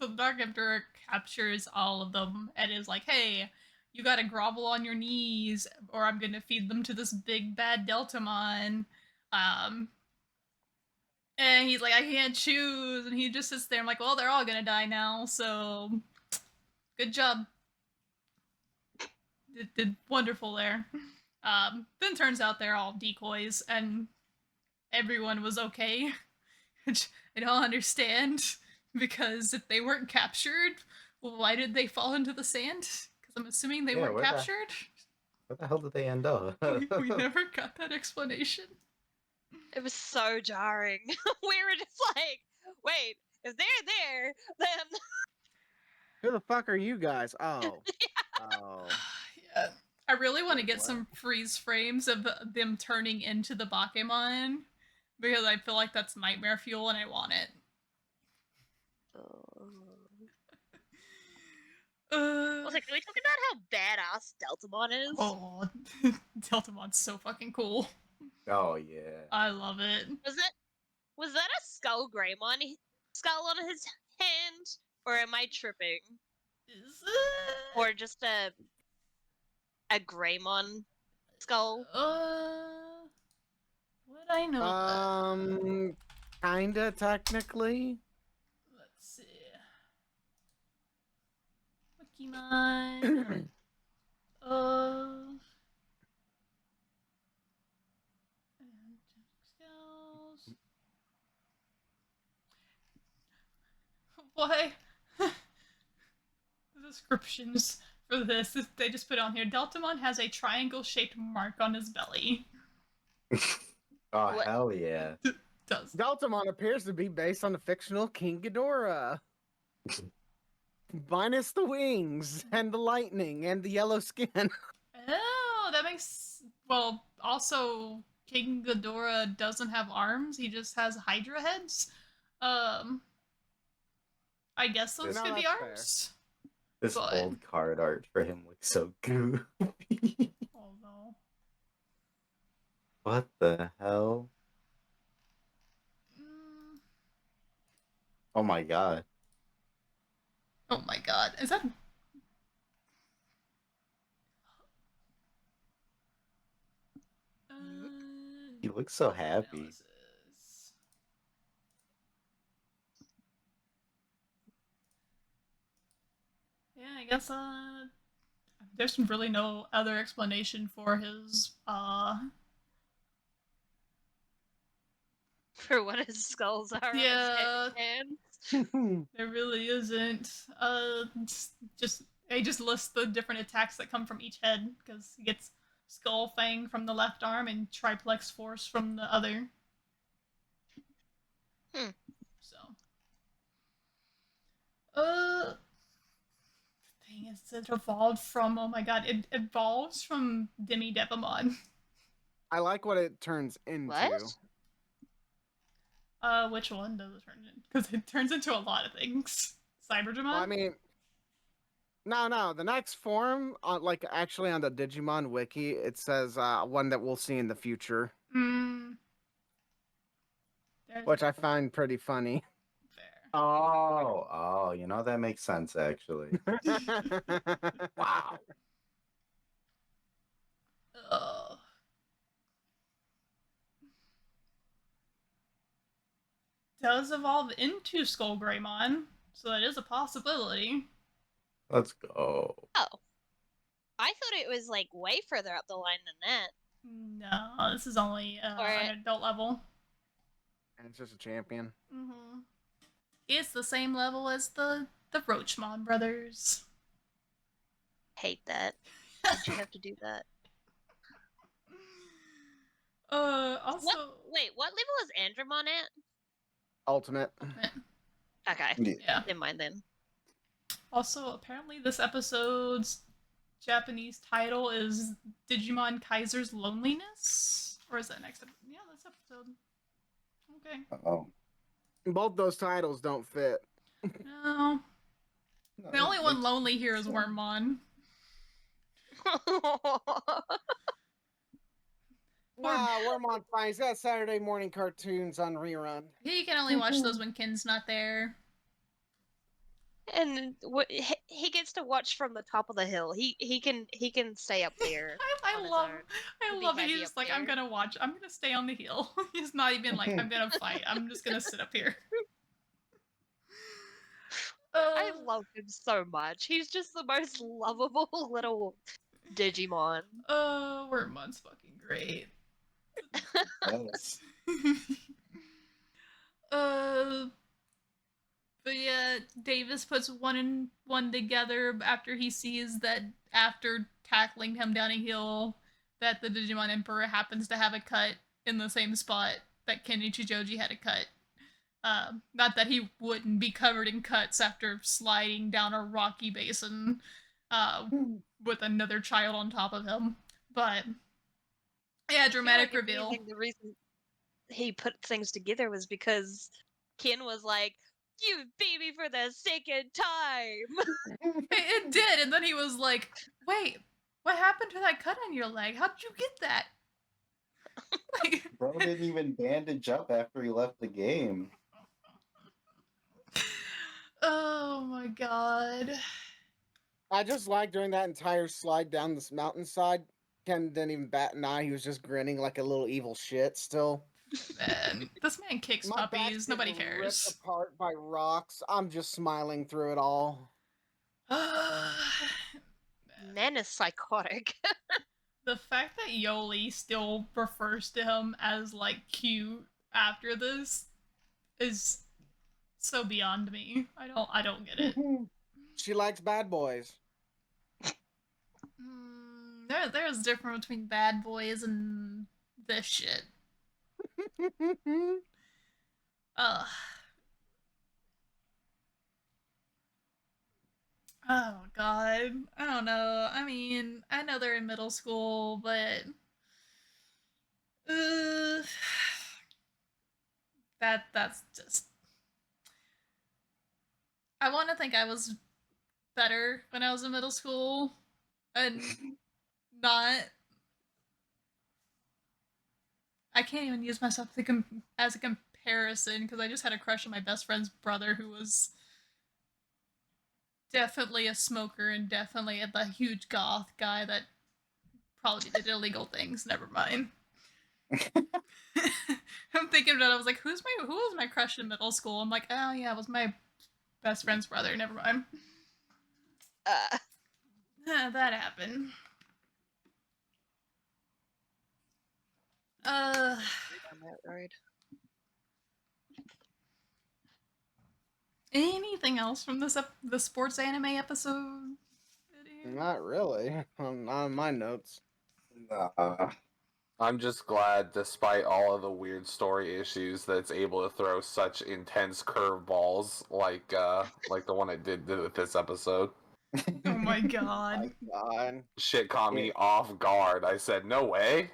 So the Dark Emperor captures all of them and is like, hey, you gotta grovel on your knees or I'm gonna feed them to this big bad Deltamon. And he's like, I can't choose. And he just sits there. I'm like, well, they're all gonna die now, so good job. Did wonderful there. Then turns out they're all decoys and everyone was okay. Which I don't understand. Because if they weren't captured, why did they fall into the sand? Because I'm assuming they weren't captured. Where the hell did they end up? we never got that explanation. It was so jarring. We were just like, wait, if they're there, then Who the fuck are you guys? Oh. Oh. Yeah. I really want to Wait, get what? some freeze frames of them turning into the Bakemon because I feel like that's nightmare fuel and I want it. I was like, can we talk about how badass Deltamon is? Oh, Deltamon's so fucking cool. Oh yeah. I love it. Was that a skull Greymon skull on his hand? Or am I tripping? Is it? Or just a Greymon skull? Would I know that? Kinda technically. Let's see. Pokemon. Skills. Why? The descriptions for this, they just put on here. Deltamon has a triangle-shaped mark on his belly. Oh What? hell yeah. Does. Deltamon appears to be based on the fictional King Ghidorah. Minus the wings and the lightning and the yellow skin. Oh, that makes... Well, also, King Ghidorah doesn't have arms. He just has Hydra heads. I guess those No, could be that's fair. arms. This But- old card art for him looks so goofy. Oh, no. What the hell? Oh my god. Oh my god. Is that... He looks so happy. analysis. Yeah, I guess, there's really no other explanation for his, For what his skulls are Yeah. on his hands? there really isn't. They just list the different attacks that come from each head, because he gets Skull Fang from the left arm and Triplex Force from the other. So. The thing is, it evolved from, oh my god, it evolves from Demi Devamon. I like what it turns into. What? Which one does it turn into? Because it turns into a lot of things. Cyberdramon? Well, I mean, no. The next form, like actually on the Digimon wiki, it says one that we'll see in the future, which I find pretty funny. Fair. Oh, you know, that makes sense actually. Wow. Ugh. Does evolve into Skull Greymon, so that is a possibility. Let's go. Oh. I thought it was like way further up the line than that. No, this is only an adult level. And it's just a champion. Mm-hmm. It's the same level as the Roachmon brothers. Hate that. Why'd you have to do that? Also... Wait, what level is Andromon at? Ultimate. Okay. Yeah. Never mind then. Also, apparently this episode's Japanese title is Digimon Kaiser's Loneliness? Or is that next episode? Yeah, this episode. okay. Oh. Both those titles don't fit. No. The only one lonely here is Wormmon. Nah, Wormmon fine. He's got Saturday morning cartoons on rerun. He can only watch those when Ken's not there. And he gets to watch from the top of the hill. He can stay up there. I on his love own. I He'll be love it. happy He's up just like, there. I'm gonna stay on the hill. He's not even like, I'm gonna fight. I'm just gonna sit up here. I love him so much. He's just the most lovable little Digimon. Wormmon's fucking great. Yes. But yeah, Davis puts one and one together after he sees that after tackling him down a hill, that the Digimon Emperor happens to have a cut in the same spot that Ken Ichijoji had a cut. Not that he wouldn't be covered in cuts after sliding down a rocky basin with another child on top of him. But yeah, I feel dramatic like if reveal. anything, the reason he put things together was because Ken was like, "You beat me for the second time." It did, and then he was like, "Wait, what happened to that cut on your leg? How'd you get that?" Like, Bro didn't even bandage up after he left the game. oh my god. I just like during that entire slide down this mountainside, Ken didn't even bat an eye. He was just grinning like a little evil shit still. Man, this man kicks My back's puppies. Nobody getting cares. ripped apart by rocks. I'm just smiling through it all. Man is psychotic. The fact that Yolei still refers to him as like cute after this is so beyond me. I don't get it. She likes bad boys. There's a difference between bad boys and this shit. Ugh. Oh god. I don't know. I mean, I know they're in middle school, but uh, that's just I want to think I was better when I was in middle school and not I can't even use myself as a comparison because I just had a crush on my best friend's brother who was definitely a smoker and definitely the huge goth guy that probably did illegal things. Never mind. I'm thinking about it. I was like, who was my crush in middle school? I'm like, oh yeah, it was my best friend's brother. Never mind. That happened. On that road. Anything else from the sports anime episode? Not really. Not on my notes. Nah. I'm just glad, despite all of the weird story issues, that it's able to throw such intense curveballs like the one it did with this episode. Oh my god. My God. Shit caught me off guard. I said, "No way."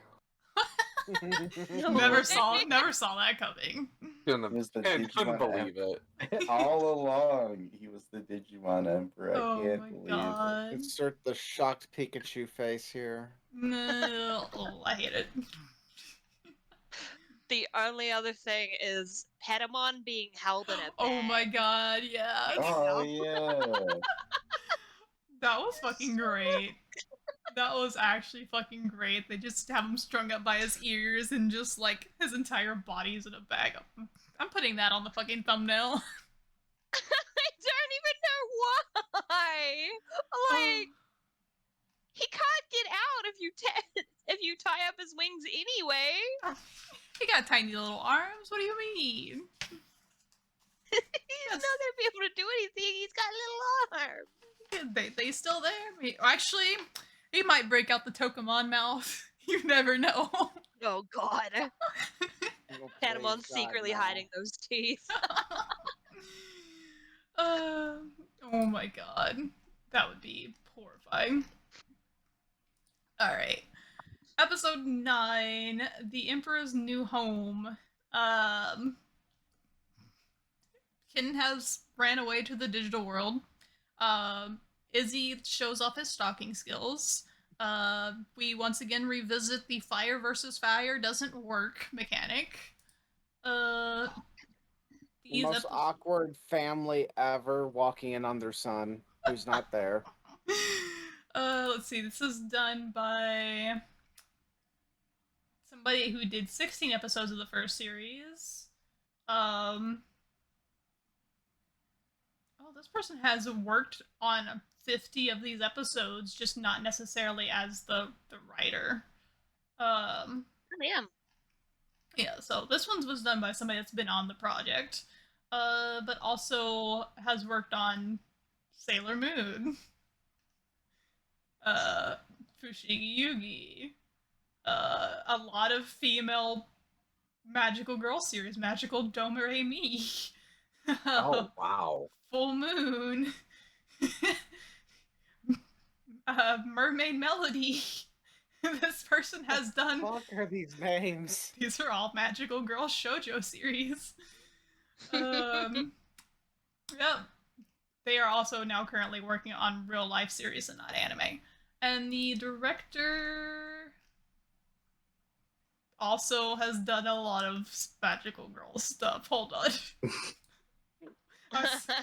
Never saw that coming. Couldn't, was the couldn't Digimon believe it. All along, he was the Digimon Emperor. Oh I can't my believe god. Insert the shocked Pikachu face here. No, oh, I hate it. The only other thing is Patamon being held in a bag. Oh my god, yeah. it. Oh yeah. That was fucking great. That was actually fucking great. They just have him strung up by his ears and just like his entire body's in a bag. I'm putting that on the fucking thumbnail. I don't even know why. Like, he can't get out if you tie up his wings anyway. He got tiny little arms. What do you mean? He's not gonna be able to do anything. He's got little arms. They still there? Actually, he might break out the Tokamon mouth. You never know. Oh god. Oh, Patamon's please, God, secretly no. hiding those teeth. Oh my god. That would be horrifying. Alright. Episode 9, The Emperor's New Home. Um, Kin has ran away to the digital world. Izzy shows off his stalking skills. We once again revisit the fire versus fire doesn't work mechanic. The These most awkward family ever walking in on their son, who's not there. Let's see. This is done by somebody who did 16 episodes of the first series. Oh, this person has worked on 50 of these episodes, just not necessarily as the writer. Damn. Yeah, so this one was done by somebody that's been on the project, but also has worked on Sailor Moon, Fushigi Yugi, a lot of female magical girl series, Magical Domare Mi, Oh wow. Full Moon, Mermaid Melody. This person has done. What the fuck are these names? These are all magical girl shoujo series. Yep. They are also now currently working on real life series and not anime. And the director also has done a lot of magical girl stuff. Hold on.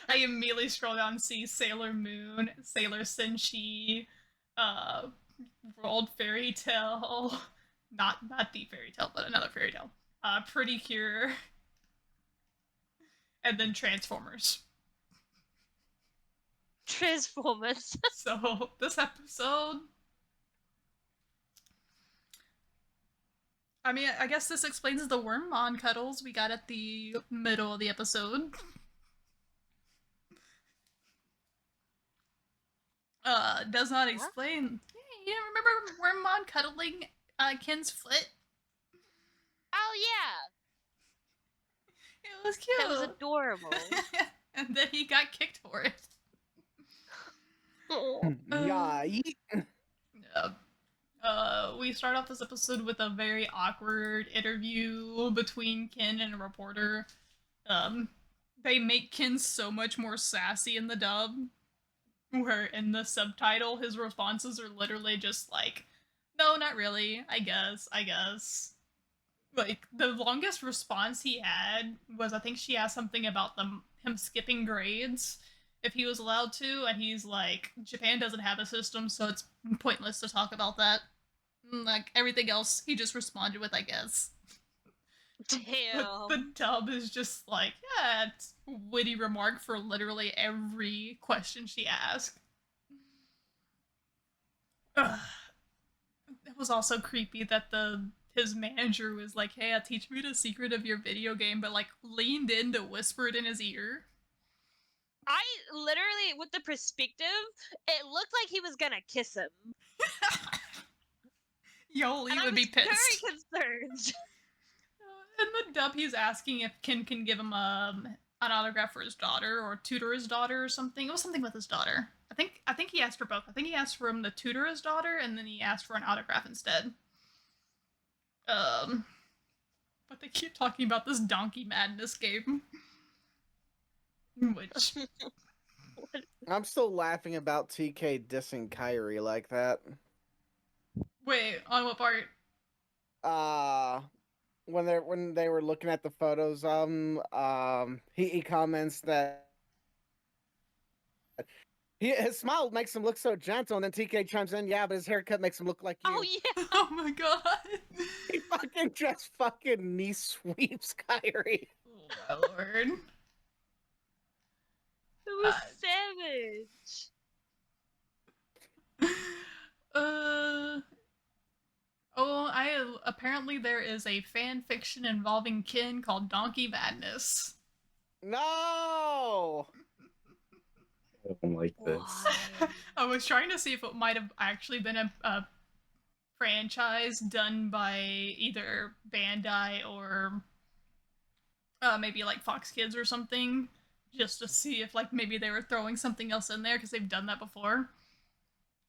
I immediately scroll down and see Sailor Moon, Sailor Senshi, World Fairy Tale, not Deep Fairy Tale, but another fairy tale. Pretty Cure, and then Transformers. Transformers. So this episode, I mean, I guess this explains the Wormmon cuddles we got at the middle of the episode. Does not explain. Hey, you remember Wormmon cuddling Ken's foot? Oh yeah, It was cute. that was adorable. And then he got kicked for it. Yeah. We start off this episode with a very awkward interview between Ken and a reporter. They make Ken so much more sassy in the dub, where in the subtitle his responses are literally just like, no, not really, I guess. Like, the longest response he had was, I think she asked something about him skipping grades if he was allowed to, and he's like, Japan doesn't have a system, so it's pointless to talk about that. Like, everything else, he just responded with, I guess. Damn. The dub is just like, yeah, it's a witty remark for literally every question she asked. It was also creepy that his manager was like, hey, teach me the secret of your video game, but like leaned in to whisper it in his ear. I literally, with the perspective, it looked like he was gonna kiss him. Yolei And would be pissed. Very concerned. In the dub, he's asking if Ken can give him an autograph for his daughter or tutor his daughter or something. It was something with his daughter. I think he asked for both. I think he asked for him to tutor his daughter, and then he asked for an autograph instead. But they keep talking about this Donkey Madness game. Which... I'm still laughing about TK dissing Kyrie like that. Wait, on what part? When they were looking at the photos, he comments that his smile makes him look so gentle, and then TK chimes in, yeah, but his haircut makes him look like you. Oh yeah. Oh my god. He fucking just fucking knee sweeps Kyrie. Oh my lord. It was savage. Apparently there is a fan fiction involving Ken called Donkey Madness. No! I don't like this. I was trying to see if it might have actually been a franchise done by either Bandai or maybe like Fox Kids or something, just to see if like maybe they were throwing something else in there because they've done that before.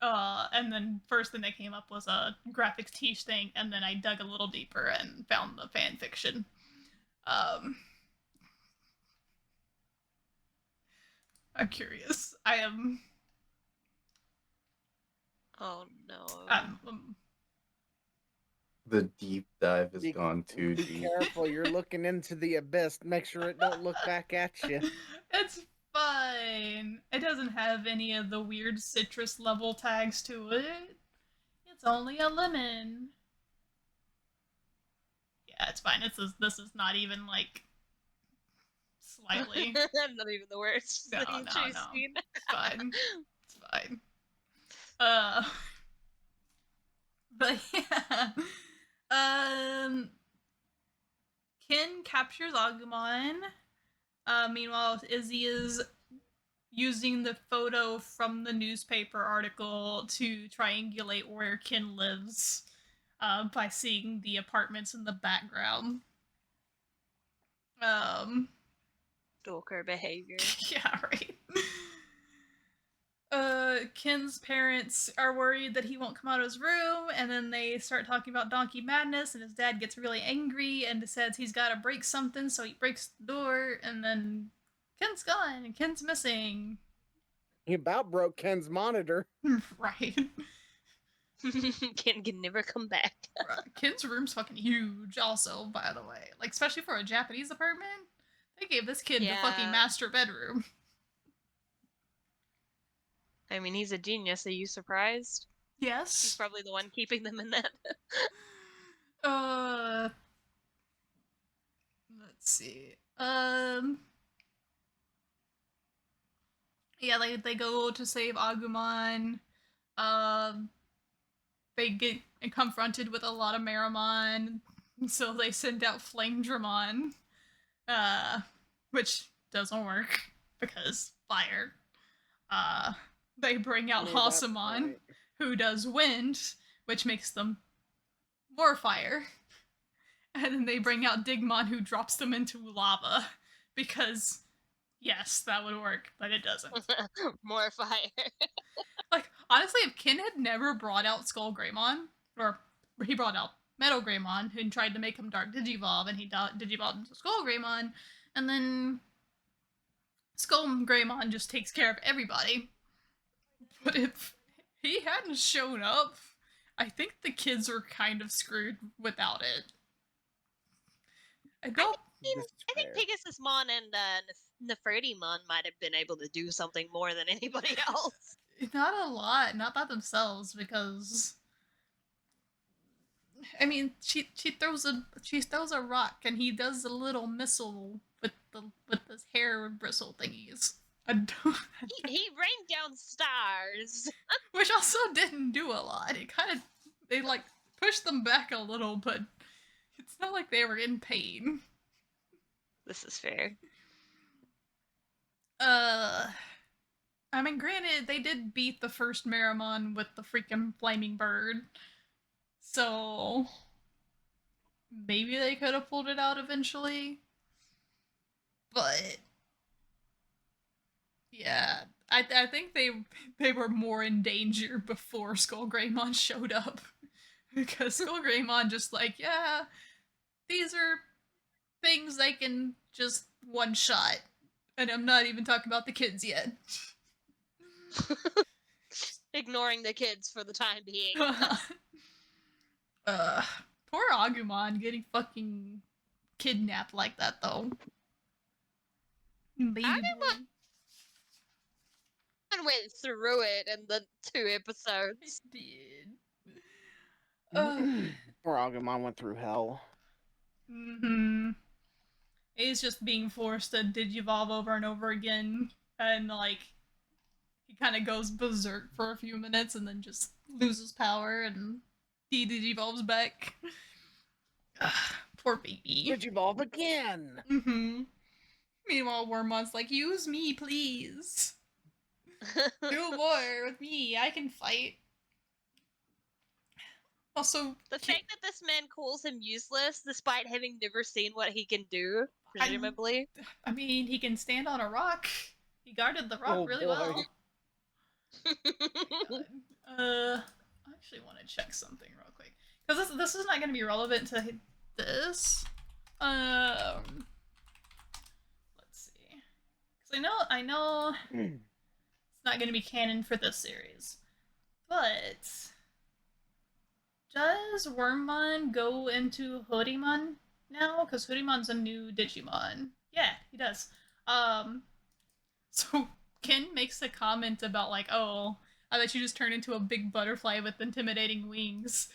And then first thing that came up was a graphics teach thing, and then I dug a little deeper and found the fan fiction. Um, I'm curious. I am. Oh no. The deep dive has Be- gone too Be deep. careful, you're looking into the abyss. Make sure it don't look back at you. It's fine. It doesn't have any of the weird citrus level tags to it. It's only a lemon. Yeah, it's fine. This is not even like slightly. Not even the worst No, thing no, she's no. seen. It's fine. It's fine. Uh, but yeah. Ken captures Agumon. Meanwhile, Izzy is using the photo from the newspaper article to triangulate where Ken lives by seeing the apartments in the background. Stalker behavior. Yeah, right. Ken's parents are worried that he won't come out of his room, and then they start talking about Donkey Madness, and his dad gets really angry and says he's gotta break something, so he breaks the door, and then Ken's gone, and Ken's missing. He about broke Ken's monitor. Right. Ken can never come back. Ken's room's fucking huge, also, by the way. Like, especially for a Japanese apartment. They gave this kid the fucking Yeah. master bedroom. I mean, he's a genius. Are you surprised? He's Yes. probably the one keeping them in that. Let's see. Yeah, they go to save Agumon. They get confronted with a lot of Meramon, so they send out Flame Dramon, which doesn't work because fire. They bring out Yeah, that's Hasamon, right. who does wind, which makes them more fire. And then they bring out Digimon, who drops them into lava, because yes, that would work, but it doesn't. More fire. Like, honestly, if Ken had never brought out Skull Greymon, or he brought out Metal Greymon and tried to make him Dark Digivolve, and he Digivolved into Skull Greymon, and then Skull Greymon just takes care of everybody. But if he hadn't shown up, I think the kids were kind of screwed without it. I don't. I This is think fair. Pegasusmon and Nefertimon might have been able to do something more than anybody else. Not a lot, not by themselves, because I mean, she throws a rock, and he does a little missile with his hair bristle thingies. He rained down stars. Which also didn't do a lot. It kind of they like pushed them back a little, but it's not like they were in pain. This is fair. I mean, granted, they did beat the first Meramon with the freaking flaming bird, so maybe they could have pulled it out eventually. But yeah, I think they were more in danger before Skull Greymon showed up, because Skull Greymon just like, yeah, these are things they can just one shot, and I'm not even talking about the kids yet. Ignoring the kids for the time being. Poor Agumon getting fucking kidnapped like that, though. Baby boy. And went through it in the 2 episodes. Did. Poor Agumon went through hell. He's just being forced to digivolve over and over again, and like he kind of goes berserk for a few minutes and then just loses power and de-digivolves back. Poor baby. Digivolve again! Meanwhile, Wormmon's like, use me, please. Do more with me. I can fight. Also, The fact that this man calls him useless, despite having never seen what he can do, presumably. I mean, he can stand on a rock. He guarded the rock Oh, really boy. well. I actually want to check something real quick, because this is not going to be relevant to this. Let's see. Because I know it's not going to be canon for this series, but does Wormmon go into Hoodimon now? Because Hoodimon's a new Digimon. Yeah, he does. So Ken makes a comment about like, oh, I bet you just turned into a big butterfly with intimidating wings.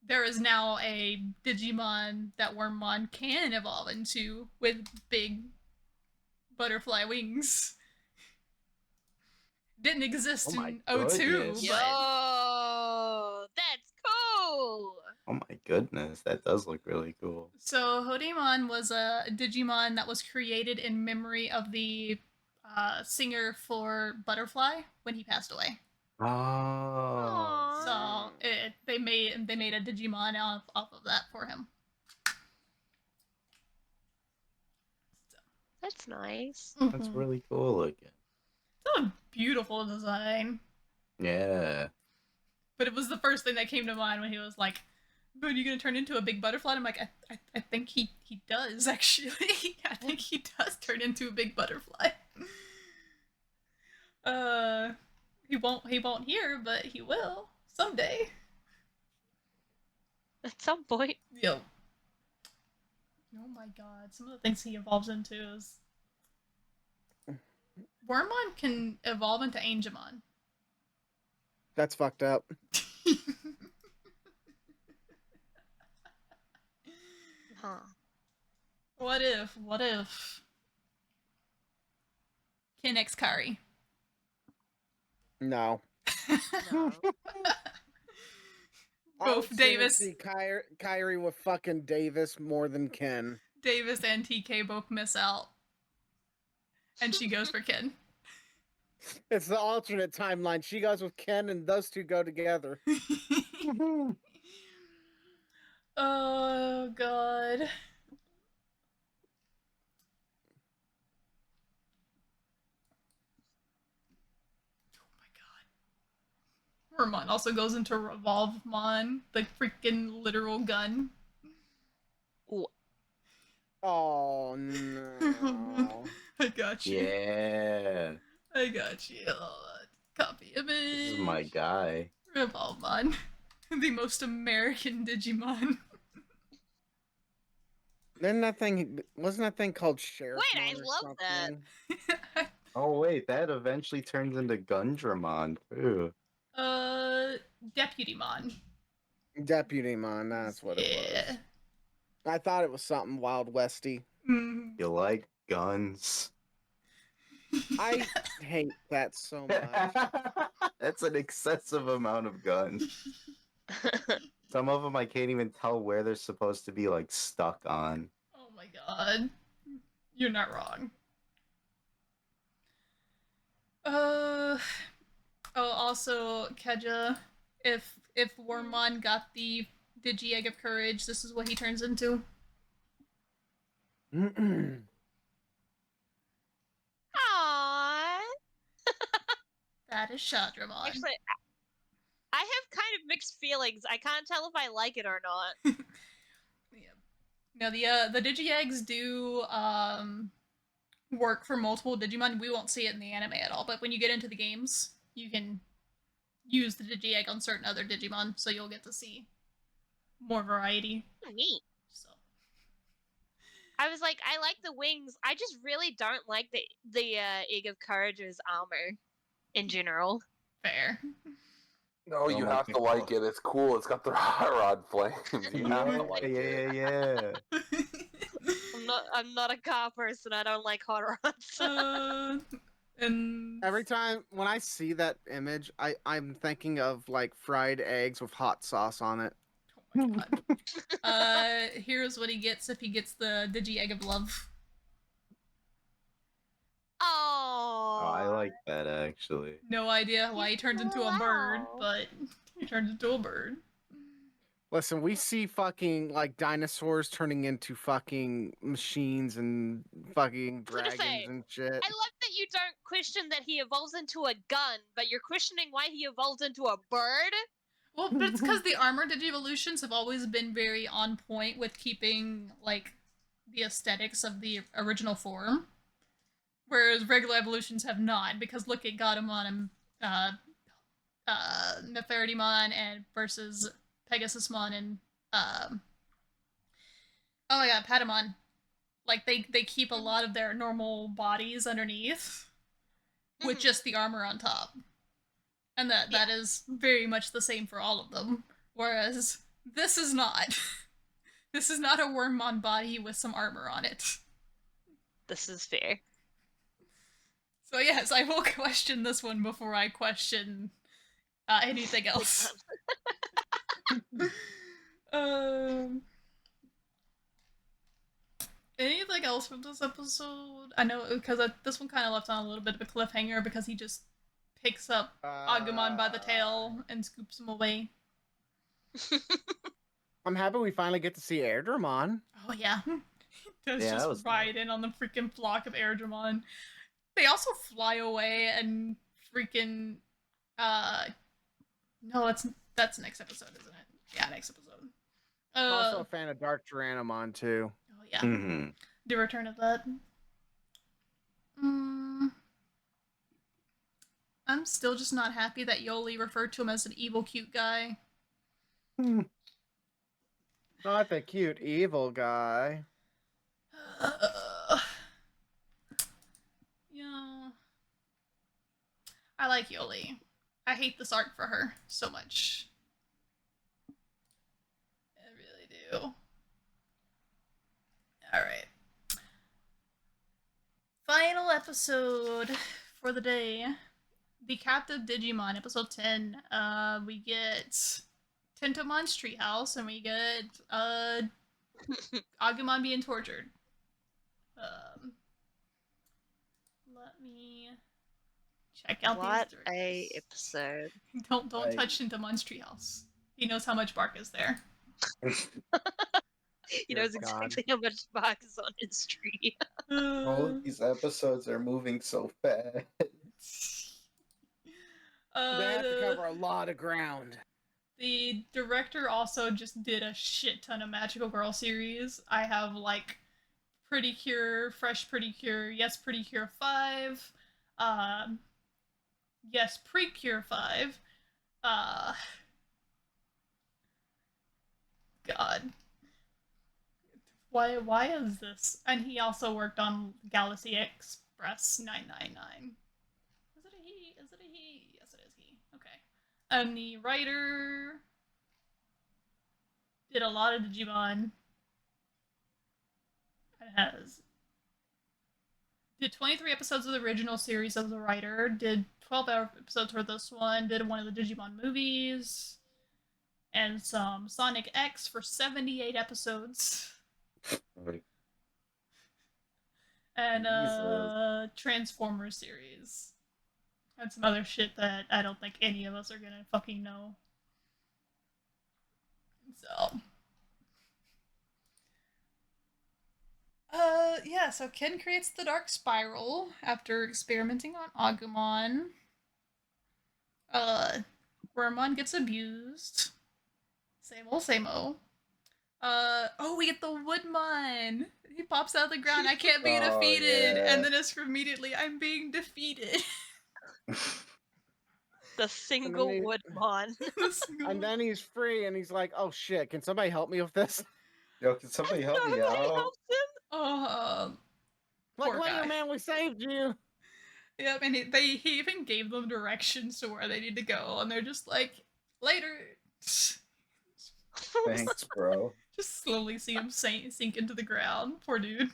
There is now a Digimon that Wormmon can evolve into with big butterfly wings. Didn't exist Oh my in O2, goodness. Yo, but that's cool. Oh my goodness, that does look really cool. so Hoodimon was a Digimon that was created in memory of the singer for Butterfly when he passed away. Oh. So they made a Digimon off of that for him. That's nice. That's Mhm. really cool looking. It's a beautiful design. Yeah. But it was the first thing that came to mind when he was like, "But are you gonna turn into a big butterfly?" And I'm like, I think he does actually. I think he does turn into a big butterfly. He won't here, but he will someday. At some point. Yo. Oh my god, some of the things he evolves into is Wormmon can evolve into Angemon. That's fucked up. Huh. What if Ken X Kari? No. No. I Both would Davis. see Kyrie with fucking Davis more than Ken. Davis and TK both miss out. And she goes for Ken. It's the alternate timeline. She goes with Ken, and those two go together. Oh god. Oh my god. Wormmon also goes into Revolvemon, the freaking literal gun. Oh no. I got you. Yeah. I got you. Copy image. This is my guy. Revolvemon. The most American Digimon. Then wasn't that thing called Sheriff? Wait, I Mon or love that. something? Oh wait, that eventually turns into Gundramon too. Deputymon. Deputymon, that's what it was. I thought it was something Wild Westy. Mm. You like guns? I hate that so much. That's an excessive amount of guns. Some of them I can't even tell where they're supposed to be like stuck on. Oh my god. You're not wrong. Oh, also, Keja, if Wormmon got the Digi Egg of Courage, this is what he turns into. Mm-mm. Aww. That is Shadramon. Actually, I have kind of mixed feelings. I can't tell if I like it or not. Yeah. Now the Digi Eggs do work for multiple Digimon. We won't see it in the anime at all, but when you get into the games, you can use the Digi Egg on certain other Digimon, so you'll get to see more variety. Neat. So I was like, I like the wings. I just really don't like the Egg of Courage's armor in general. fair. No, Don't you like have the to like color. it. It's cool. It's got the hot rod flames. You have to Yeah, like yeah, it. yeah. I'm not a car person. I don't like hot rods. And Every time when I see that image, I'm thinking of like fried eggs with hot sauce on it. oh my god. Here's what he gets if he gets the Digi Egg of Love. Oh. Oh, I like that actually. No idea why he turns into a bird, Wow. but he turns into a bird. Listen, we see fucking like dinosaurs turning into fucking machines and fucking was gonna dragons say, and shit. I love that you don't question that he evolves into a gun, but you're questioning why he evolves into a bird. Well, but it's because the armor Digivolutions have always been very on point with keeping, like, the aesthetics of the original form. Whereas regular evolutions have not, because look at Gatomon and Nefertimon and versus Pegasusmon and oh my god, Patamon. Like they keep a lot of their normal bodies underneath with just the armor on top. And that is very much the same for all of them. Whereas this is not. This is not a Wormmon body with some armor on it. This is fair. So yes, I will question this one before I question anything else. Anything else from this episode? I know because this one kind of left on a little bit of a cliffhanger because he just picks up Agumon by the tail and scoops him away. I'm happy we finally get to see Airdramon. Oh yeah, does Yeah, that just was ride in on the freaking flock of Airdramon. They also fly away and freaking no, that's next episode, isn't it? Yeah, next episode. I'm also a fan of Dark Tyrannomon too. Oh yeah, Mm-hmm. the return of that. I'm still just not happy that Yolei referred to him as an evil cute guy. Not the cute evil guy. Yeah. I like Yolei. I hate this arc for her so much. I really do. Alright. Final episode for the day. The Captive Digimon, episode 10. We get Tentomon's treehouse, and we get Agumon being tortured. Let me check out What these a directors. episode. Don't touch Tentomon's treehouse. He knows how much bark is there. He knows exactly how much bark is on his tree. All of these episodes are moving so fast. They have to cover a lot of ground. The director also just did a shit ton of Magical Girl series. I have like Pretty Cure, Fresh Pretty Cure, Yes Pretty Cure 5, Yes Pre-Cure 5, God. Why is this? And he also worked on Galaxy Express 999. Is it a he? Is it a he? Yes, it is he. Okay. And the writer did a lot of Digimon. It did 23 episodes of the original series as a writer, did 12 episodes for this one, did one of the Digimon movies, and some Sonic X for 78 episodes. And Transformers series. And some other shit that I don't think any of us are gonna fucking know. So. Yeah, so Ken creates the Dark Spiral after experimenting on Agumon. Wormmon gets abused. Same old, same old. Oh, we get the Woodmon! He pops out of the ground, I can't be defeated! Yeah. And then it's immediately, I'm being defeated. The single Woodmon. And then he's free and he's like, oh shit, can somebody help me with this? Yo, can somebody help me Nobody out? helps him. Like, Poor later, guy. man, we saved you. Yep, and he even gave them directions to where they need to go, and they're just like, later. Thanks, bro. Just slowly see him sink into the ground. Poor dude.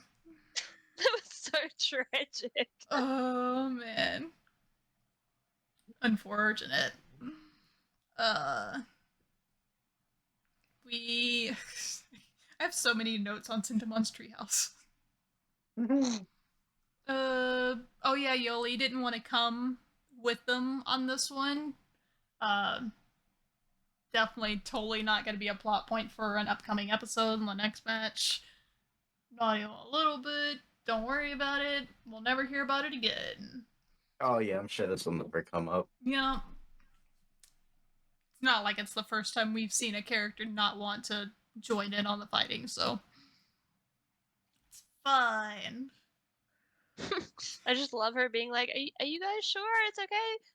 That was so tragic. Oh, man. Unfortunate. We... I have so many notes on Sintamon's treehouse. Oh yeah, Yolei didn't want to come with them on this one. Definitely totally not going to be a plot point for an upcoming episode in the next match. Not even a little bit. Don't worry about it. We'll never hear about it again. Oh yeah, I'm sure this will never come up. Yeah. not like it's the first time we've seen a character not want to join in on the fighting, so it's fine. I just love her being like, are you guys sure it's okay?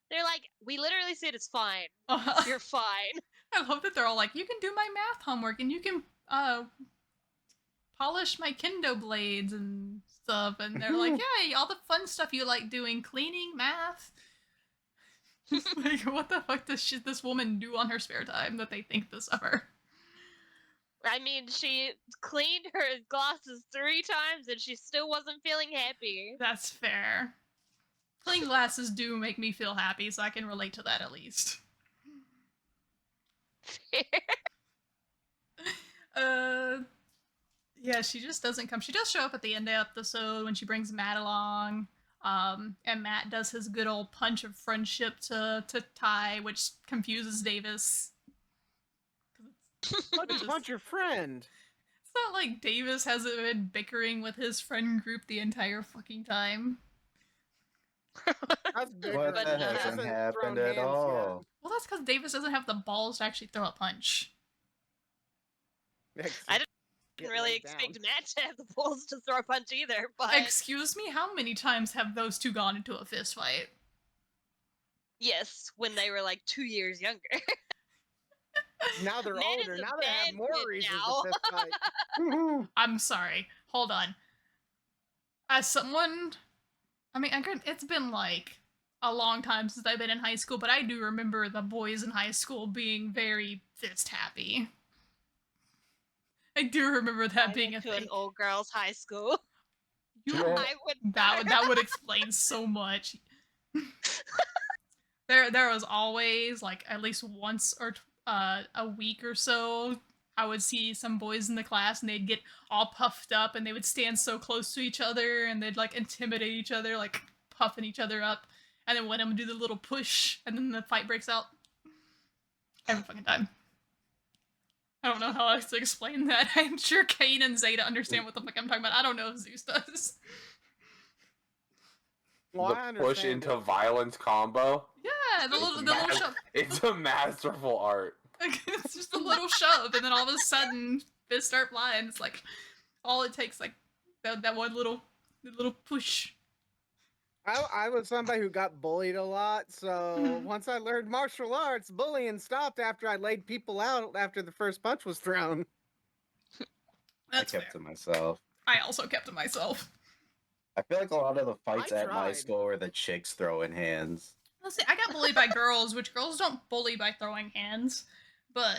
They're like, we literally said it's fine. You're fine. I love that they're all like, you can do my math homework and you can polish my kendo blades and stuff, and they're like, yeah, all the fun stuff you like doing, cleaning, math. Like, what the fuck does this woman do on her spare time that they think this of her? I mean, she cleaned her glasses 3 times and she still wasn't feeling happy. That's fair. Clean glasses do make me feel happy, so I can relate to that at least. Yeah, she just doesn't come. She does show up at the end of the episode when she brings Matt along. And Matt does his good old punch of friendship to Ty, which confuses Davis. Punch your friend. It's not like Davis hasn't been bickering with his friend group the entire fucking time. That's bigger. What But that no. hasn't Hasn't happened thrown at hands yet. all. Well, that's because Davis doesn't have the balls to actually throw a punch. I didn't really expect Matt to have the balls to throw a punch either, but Excuse me, how many times have those two gone into a fist fight? yes, when they were like 2 years younger. Now they're Matt is older. a Now they have bad more kid reasons now. to fist fight. I'm sorry. Hold on. As someone, I mean, it's been like a long time since I've been in high school, but I do remember the boys in high school being very fist happy. I do remember that I being a went to thing. an old girls' high school. You, I would that would explain so much. There was always like at least once or a week or so, I would see some boys in the class and they'd get all puffed up and they would stand so close to each other and they'd like intimidate each other, like puffing each other up, and then when them do the little push and then the fight breaks out every fucking time. I don't know how else to explain that. I'm sure Kain and Zeta understand what the fuck I'm talking about. I don't know if Zeus does. Well, I The push understand into it. violence combo. Yeah, the little shove. It's a masterful art. Like, it's just a little shove, and then all of a sudden, fists start flying. It's like all it takes, like that one little push. I was somebody who got bullied a lot, so once I learned martial arts, bullying stopped after I laid people out after the first punch was thrown. That's I kept fair. to myself. I also kept to myself. I feel like a lot of the fights I at my tried. school were the chicks throwing hands. Let's see, I got bullied by girls, which girls don't bully by throwing hands, but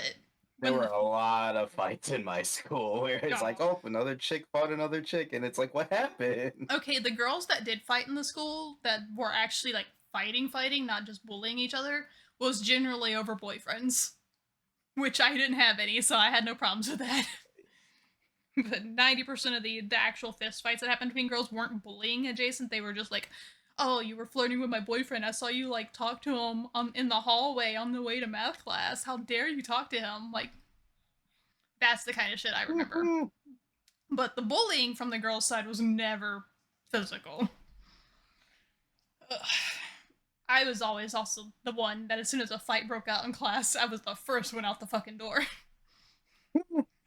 There when were a lot of fights in my school where it's like, oh, another chick fought another chick, and it's like, what happened? okay, the girls that did fight in the school that were actually like fighting, not just bullying each other, was generally over boyfriends, which I didn't have any, so I had no problems with that. But 90% of the actual fist fights that happened between girls weren't bullying adjacent. They were just like, oh, you were flirting with my boyfriend. I saw you like talk to him in the hallway on the way to math class. How dare you talk to him? Like, that's the kind of shit I remember. But the bullying from the girls' side was never physical. Ugh. I was always also the one that as soon as a fight broke out in class, I was the first one out the fucking door.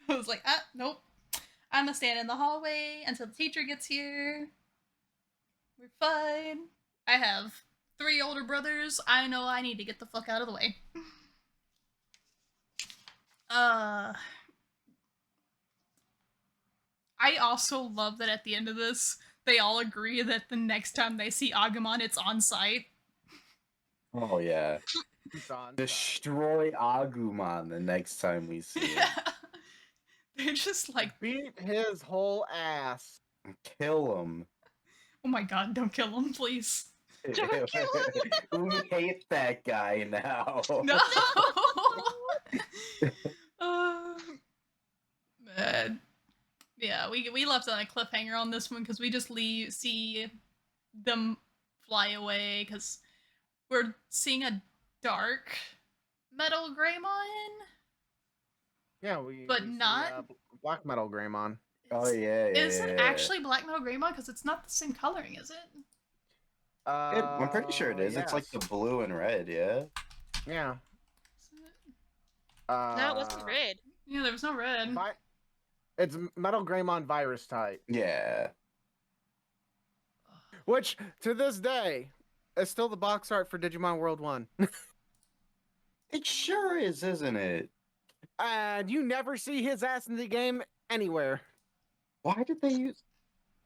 I was like, nope. I'm gonna stand in the hallway until the teacher gets here. We're fine. I have 3 older brothers. I know I need to get the fuck out of the way. I also love that at the end of this, they all agree that the next time they see Agumon, it's on site. Oh yeah. Gone. Destroy Agumon the next time we see him. They're just like, Beat his whole ass. Kill him. oh my god, don't kill him, please. Don't kill We hate that guy now. No! Man. Yeah, we left on a cliffhanger on this one because we just see them fly away because we're seeing a dark Metal Greymon. Yeah, But we see, not- Black Metal Greymon. Oh yeah, yeah. Is it yeah. actually Black Metal Greymon? Because it's not the same coloring, is it? I'm pretty sure it is. It's like the yes. blue and red, yeah. Yeah. Is it? No, it wasn't red. Yeah, there was no red. It's Metal Greymon virus type, Yeah. which to this day is still the box art for Digimon World 1. It sure is, isn't it? And you never see his ass in the game anywhere. Why did they use...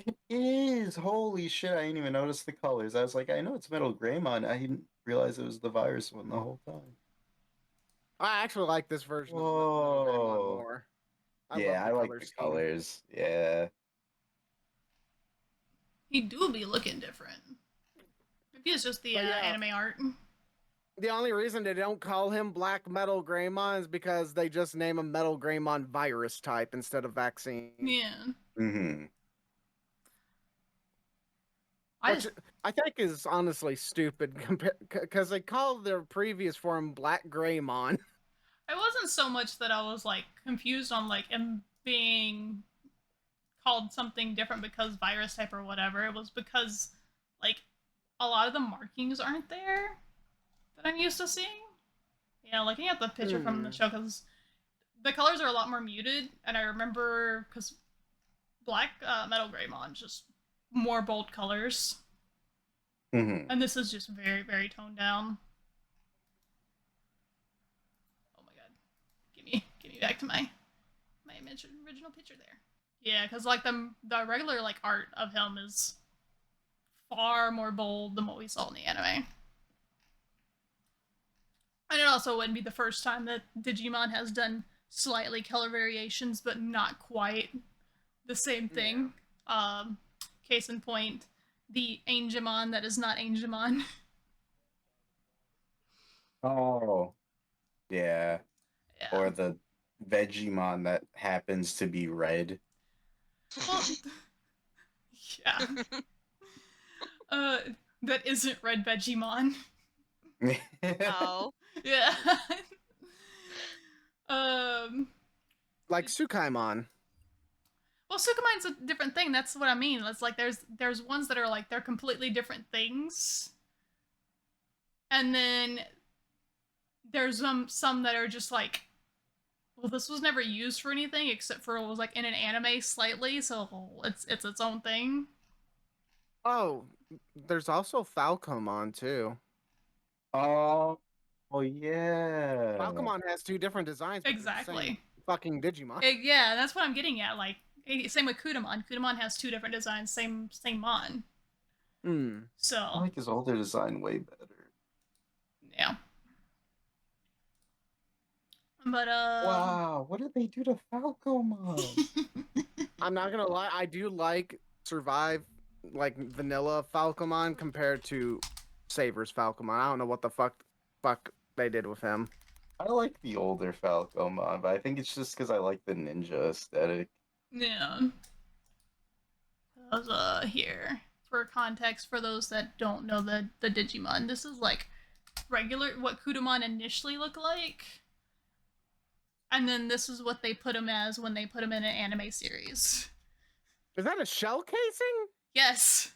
It is! Holy shit, I didn't even notice the colors. I was like, I know it's Metal Greymon. I didn't realize it was the virus one the whole time. I actually like this version of Metal Greymon Whoa. more. Yeah, I like color the scheme. colors. Yeah. He do be looking different. Maybe it's just the But yeah. anime art. The only reason they don't call him Black Metal Greymon is because they just name him Metal Greymon virus type instead of vaccine. Yeah. Mm-hmm. Which I think is honestly stupid because they called their previous form Black Greymon. It wasn't so much that I was like confused on like him being called something different because virus type or whatever. It was because like a lot of the markings aren't there that I'm used to seeing. Yeah, looking at the picture from the show, because the colors are a lot more muted, and I remember because Black Metal Greymon just more bold colors, Mm-hmm. and this is just very, very toned down. Oh my god, give me back to my original picture there. Yeah, because like the regular like art of him is far more bold than what we saw in the anime. And it also wouldn't be the first time that Digimon has done slightly color variations, but not quite the same thing. Yeah. Case in point, the Angemon that is not Angemon. Oh. Yeah. Yeah. Or the Vegemon that happens to be red. Well, yeah. That isn't Red Vegemon. Oh. Yeah. Like Tsukaimon. Well, Sukumon's a different thing. That's what I mean. It's like there's ones that are like they're completely different things, and then there's some that are just like, well, this was never used for anything except for it was like in an anime slightly, so it's its own thing. Oh, there's also Falcomon too. Oh yeah. Falcomon has two different designs. But Exactly. Fucking Digimon. Yeah, that's what I'm getting at. Like, same with Kudamon. Kudamon has two different designs. Same mon. So I like his older design way better. yeah. But wow, what did they do to Falcomon? I'm not gonna lie, I do like Survive, like vanilla Falcomon compared to Saber's Falcomon. I don't know what the fuck they did with him. I like the older Falcomon, but I think it's just because I like the ninja aesthetic. Yeah. Here for context for those that don't know the Digimon. This is like regular what Kudamon initially looked like. And then this is what they put him as when they put him in an anime series. Is that a shell casing? Yes.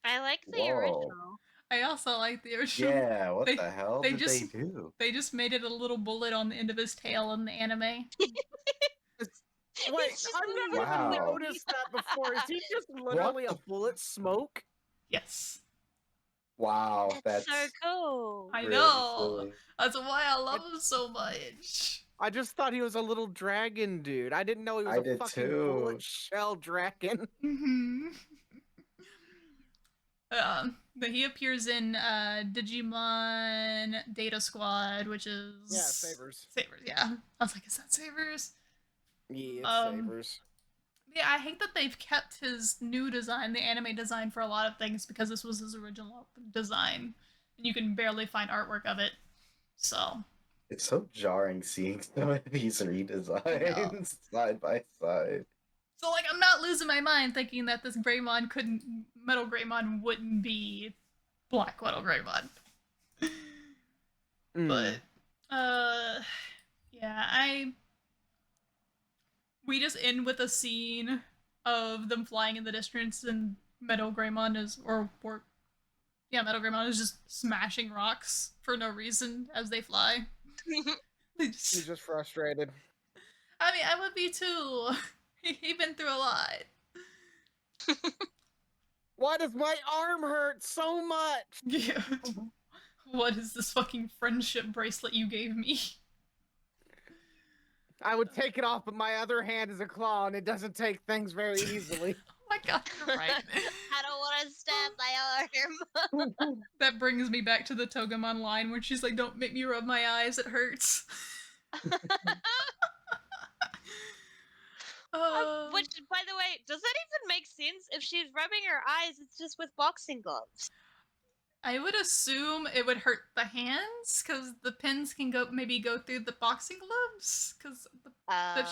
I like the original. I also like the original. Yeah, what the hell did they do? They just made it a little bullet on the end of his tail in the anime. Wait, I've never even noticed that before. Is he just literally a bullet smoke? Yes. Wow, that's so cool. I really know. silly. That's why I love him so much. I just thought he was a little dragon dude. I didn't know he was a fucking bullet shell dragon. But he appears in Digimon Data Squad, which is Sabers. Sabers, yeah. I was like, is that Sabers? Yeah, it's Sabers. Yeah, I hate that they've kept his new design, the anime design, for a lot of things because this was his original design, and you can barely find artwork of it. So it's so jarring seeing some of these redesigns side by side. So like, I'm not losing my mind thinking that this Metal Greymon wouldn't be Black Metal Greymon. But yeah, we just end with a scene of them flying in the distance, and Metal Greymon Metal Greymon is just smashing rocks for no reason as they fly. He's just frustrated. I mean, I would be too. He's been through a lot. Why does my arm hurt so much? Yeah. What is this fucking friendship bracelet you gave me? I would take it off, but my other hand is a claw, and it doesn't take things very easily. Oh my god, you're right. I don't want to stab my arm. That brings me back to the Togemon line where she's like, "Don't make me rub my eyes, it hurts." Which, by the way, does that even make sense? If she's rubbing her eyes, it's just with boxing gloves. I would assume it would hurt the hands because the pins can go through the boxing gloves because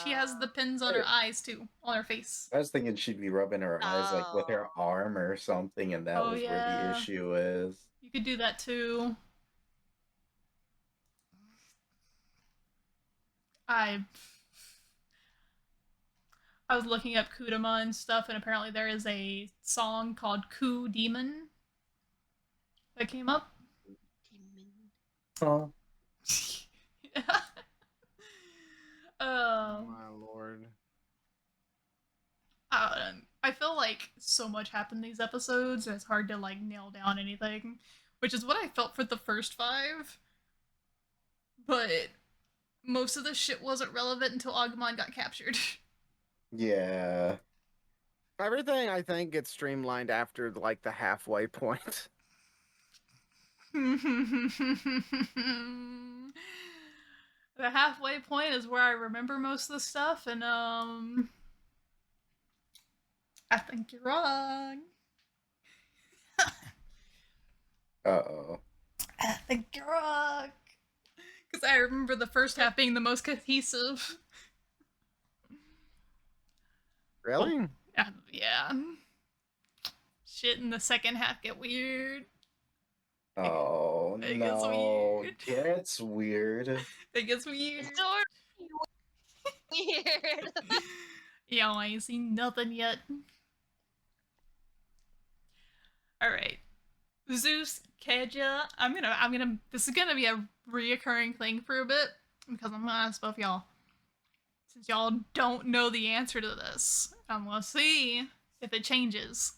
she has the pins on her eyes too, on her face. I was thinking she'd be rubbing her eyes like with her arm or something, and that was where the issue is. You could do that too. I was looking up Kudama and stuff, and apparently there is a song called Ku Demon that came up. Oh. Yeah. My lord. I feel like so much happened in these episodes, and it's hard to like nail down anything, which is what I felt for the first 5. But most of the shit wasn't relevant until Agumon got captured. Yeah. Everything, I think, gets streamlined after, like, the halfway point. The halfway point is where I remember most of the stuff, and I think you're wrong. Uh-oh. I think you're wrong. Because I remember the first half being the most cohesive. Really? Yeah. Shit in the second half get weird. Oh, It no. gets weird. It's weird. It gets weird. It's already weird. Yeah, I ain't seen nothing yet. Alright. Zeus, Keja, this is gonna be a reoccurring thing for a bit, because I'm gonna ask both y'all. Since y'all don't know the answer to this, I'm gonna see if it changes.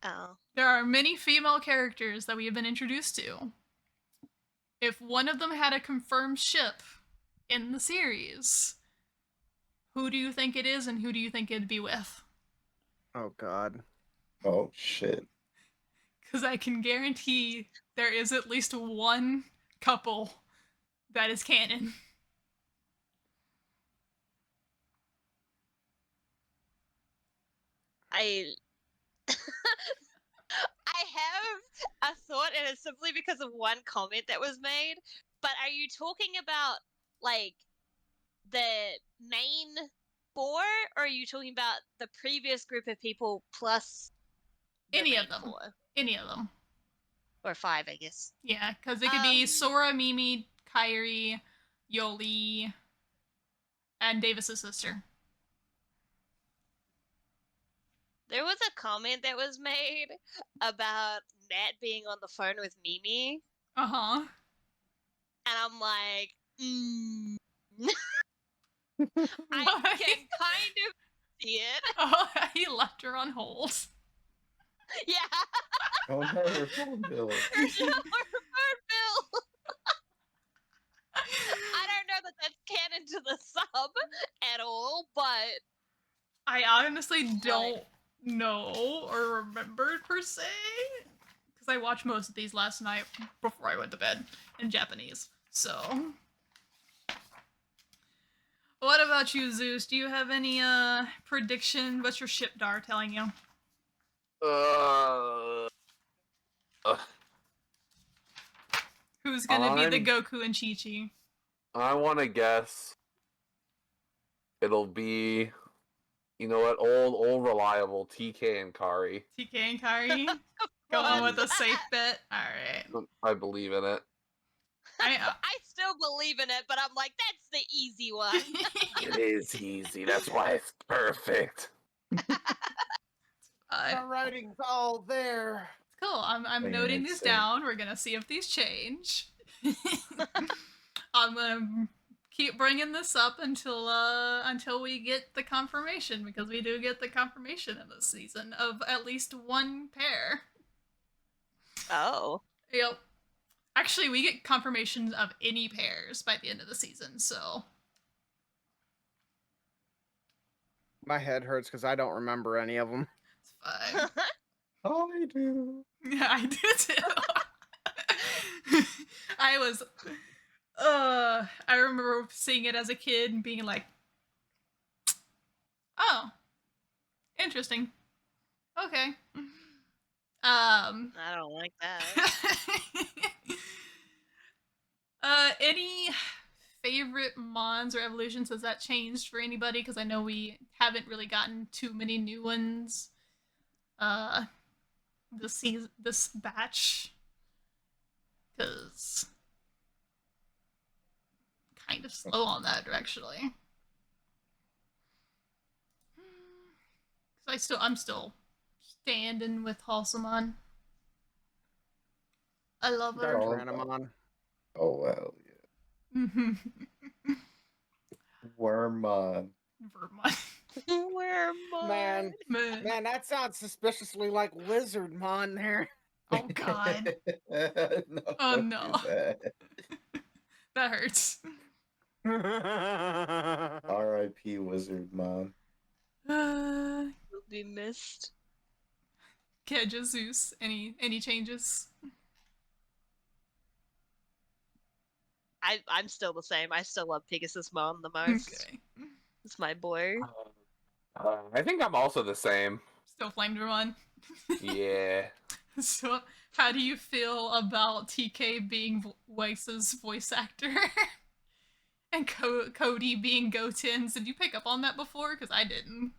Oh. There are many female characters that we have been introduced to. If one of them had a confirmed ship in the series, who do you think it is and who do you think it'd be with? Oh, God. Oh, shit. Because I can guarantee there is at least one couple that is canon. I have a thought, and it's simply because of one comment that was made. But are you talking about, like, the main 4, or are you talking about the previous group of people plus the Any of main them. 4? Any of them. Or 5, I guess. Yeah, because it could be Sora, Mimi, Kairi, Yolei, and Davis's sister. There was a comment that was made about Nat being on the phone with Mimi, Uh-huh. and I'm like, I can kind of see it. Oh, he left her on hold. Yeah. Oh, no, her phone bill. Her phone bill. I don't know that that's canon to the sub at all, but I honestly don't know or remember per se, because I watched most of these last night before I went to bed in Japanese. So, what about you, Zeus? Do you have any prediction? What's your ship dar telling you? Who's gonna be the Goku and Chi-Chi? I want to guess it'll be, you know what, old reliable TK and Kari. TK and Kari? Going with a safe bet? Alright. I believe in it. I still believe in it, but I'm like, that's the easy one. It is easy. That's why it's perfect. The writing's all there. Cool. I'm Wait, noting let's these see. down. We're gonna see if these change. I'm gonna keep bringing this up until we get the confirmation, because we do get the confirmation in this season of at least one pair. Oh. Yep. Actually, we get confirmations of any pairs by the end of the season, so. My head hurts because I don't remember any of them. It's fine. I do. Yeah, I do too. I was, I remember seeing it as a kid and being like, oh, interesting. Okay. I don't like that. Any favorite mons or evolutions? Has that changed for anybody? Because I know we haven't really gotten too many new ones. This batch, because kind of slow on that actually. Cause I'm still standing with Halsamon. I love her. All- Granamon. Oh well, yeah. Wormmon. Vermont. Where am I? Man, that sounds suspiciously like Lizardmon there. Oh god, No, Oh, don't no. do that. that hurts. R.I.P. Wizardmon. Uh, Will be missed. Keja, Zeus. Any changes? I'm still the same. I still love Pegasus Mon the most. Okay. It's my boy. I think I'm also the same. Still Flame Dramon. Yeah. So, how do you feel about TK being Weiss's voice actor? And Cody being Goten's? Did you pick up on that before? Because I didn't.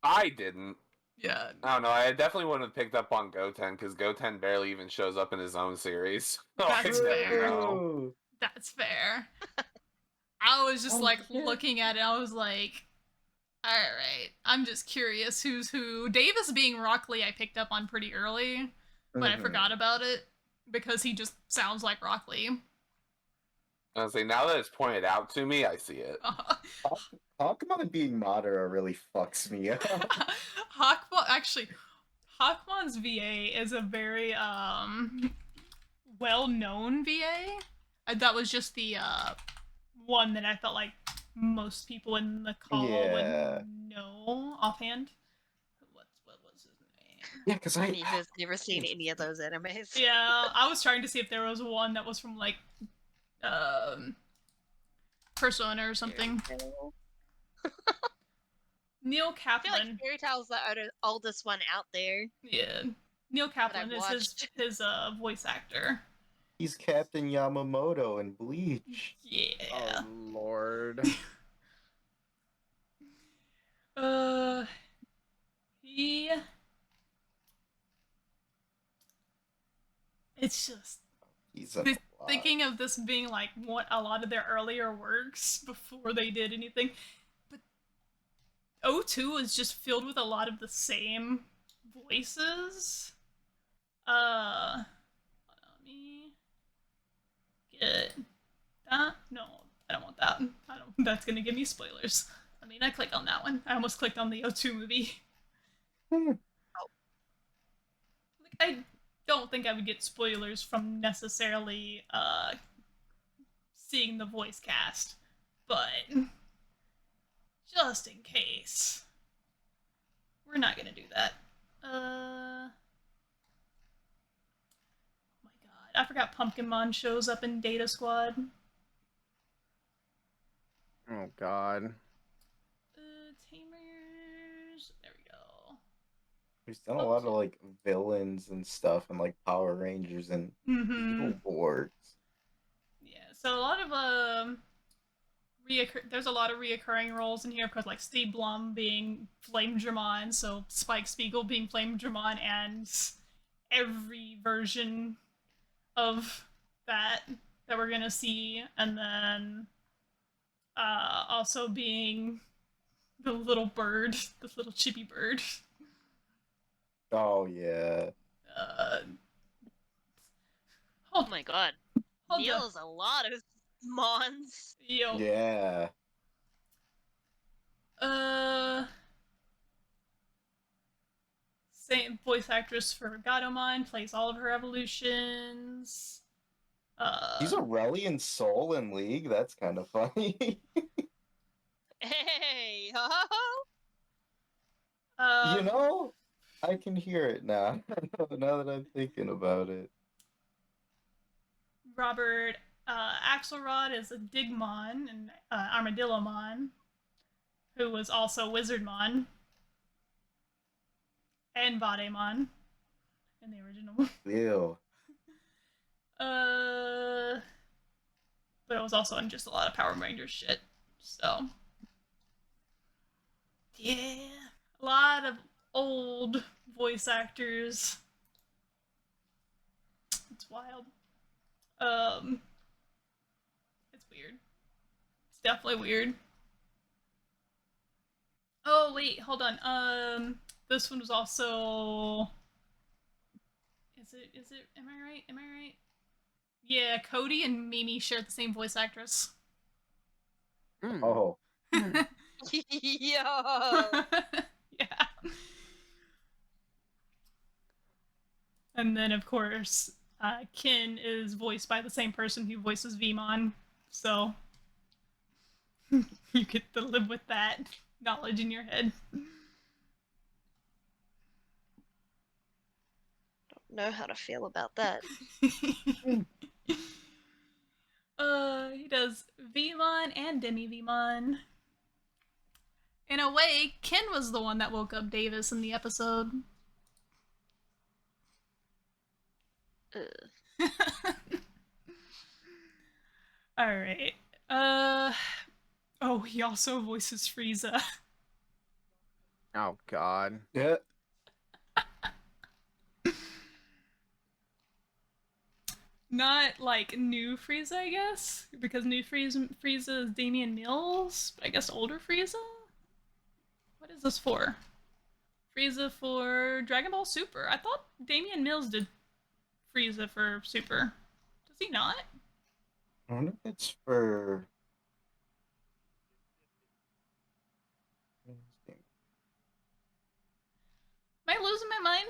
I didn't. Yeah. I don't know. I definitely wouldn't have picked up on Goten because Goten barely even shows up in his own series. So I That's never fair. know. That's fair. I was just Oh, like yeah. looking at it, I was like, alright, I'm just curious who's who. Davis being Rock Lee I picked up on pretty early, but I Mhm. forgot about it because he just sounds like Rock Lee. Honestly, now that it's pointed out to me, I see it. Hawkmon being Madara really fucks me up. Hawkmon's VA is a very well-known VA. That was just the one that I felt like most people in the call Yeah. would know offhand. What was his name? Yeah, because I've never seen any of those animes. Yeah, I was trying to see if there was one that was from like Persona or something. Neil I feel like Kaplan. Fairy Tail's the oldest one out there. Yeah. Neil Kaplan is watched. his voice actor. he's Captain Yamamoto in Bleach. Yeah. Oh Lord. He. It's just He's a thinking of this being like what a lot of their earlier works before they did anything, but O2 is just filled with a lot of the same voices. Let me get that. No, I don't want that. I don't. That's gonna give me spoilers. I mean, I clicked on that one. I almost clicked on the O2 movie. Like, I don't think I would get spoilers from necessarily seeing the voice cast, but just in case, we're not gonna do that. Oh my god, I forgot Pumpkinmon shows up in Data Squad. Oh God. Tamers. There we go. He's done a lot of like villains and stuff, and like Power Rangers and Mm-hmm. Evil Boards. Yeah, so a lot of there's a lot of reoccurring roles in here because like Steve Blum being Flame Dramon, so Spike Spiegel being Flame Dramon, and every version of that we're gonna see, and then also being the little bird, the little chippy bird. Oh yeah. Oh my god. Hold up. Deals a lot of mons. Yo. Yeah. Same voice actress for Gatomon plays all of her evolutions. She's a Relian soul in League. That's kind of funny. Hey, ho ho ho. You know, I can hear it now. Now that I'm thinking about it. Robert Axelrod is a Digimon and Armadillomon, who was also Wizardmon and Vademon in the original. Ew. But it was also in just a lot of Power Rangers shit. So, yeah, a lot of old voice actors. It's wild. It's weird. It's definitely weird. Oh wait, hold on. This one was also. Is it? Am I right? Am I right? Yeah, Cody and Mimi shared the same voice actress. Hmm. Oh. Yo. Yeah. And then, of course, Kin is voiced by the same person who voices Vmon, so you get to live with that knowledge in your head. Don't know how to feel about that. He does Vmon and Demi Vmon. In a way, Kin was the one that woke up Davis in the episode. Alright. Oh, he also voices Frieza. Oh God. Yeah. Not like new Frieza, I guess, because new Frieza is Damian Mills, but I guess older Frieza? What is this for? Frieza for Dragon Ball Super. I thought Damian Mills did Frieza for Super. Does he not? I wonder if it's for. Am I losing my mind?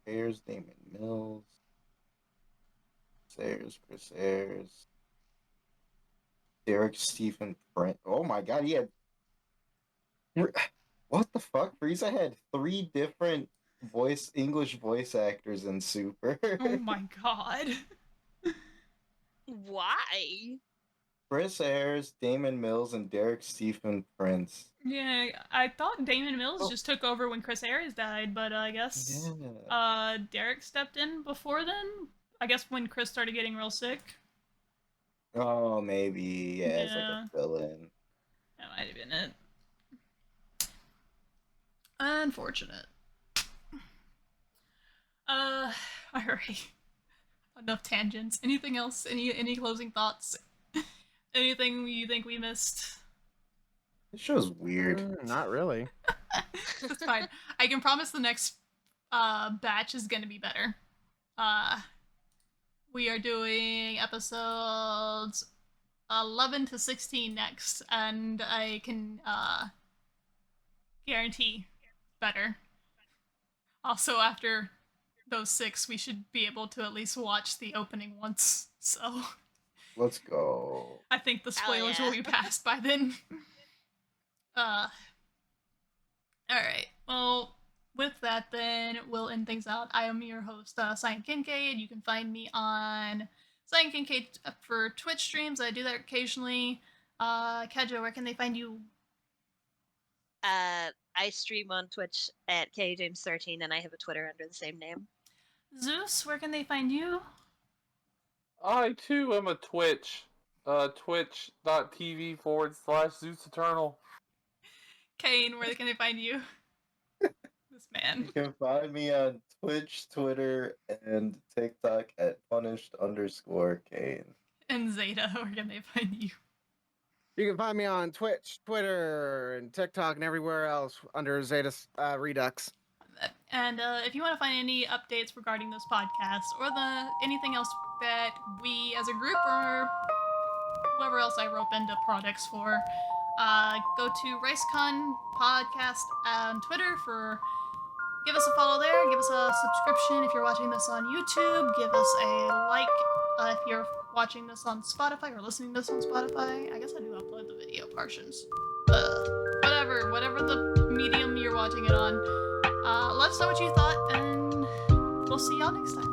Ayers, Damon Mills, Chris Ayers, Derek Stephen Brent. Oh my God, he had. What the fuck? Frieza had 3 different English voice actors in Super. Oh my god. Why? Chris Ayers, Damon Mills, and Derek Stephen Prince. Yeah, I thought Damon Mills Oh. just took over when Chris Ayres died, but I guess Yeah. Derek stepped in before then. I guess when Chris started getting real sick. Oh, maybe. Yeah, it's like Yeah. a fill-in. That might have been it. Unfortunate. Alright. Enough tangents. Anything else? Any closing thoughts? Anything you think we missed? This show's weird. Not really. It's fine. I can promise the next batch is gonna be better. We are doing episodes 11 to 16 next, and I can guarantee better. Also, after those 6, we should be able to at least watch the opening once. So Let's go. I think the spoilers yeah. will be passed by then. Alright. Well, with that then, we'll end things out. I am your host, Cyan Kincaid. You can find me on Cyan Kincaid for Twitch streams. I do that occasionally. Keja, where can they find you? I stream on Twitch at KJames13, and I have a Twitter under the same name. Zeus, where can they find you? I too am a Twitch. Twitch.tv/Zeus Eternal. Kain, where can they find you? This man. You can find me on Twitch, Twitter, and TikTok at punished_Kain. And Zeta, where can they find you? You can find me on Twitch, Twitter, and TikTok, and everywhere else under Zeta Redux. And if you want to find any updates regarding this podcast or anything else that we as a group or whoever else I rope into products for, go to RiceCon Podcast on Twitter for. Give us a follow there. Give us a subscription if you're watching this on YouTube. Give us a like if you're watching this on Spotify or listening to this on Spotify. I guess I do upload the video portions. Whatever the medium you're watching it on. Let us know what you thought, and we'll see y'all next time.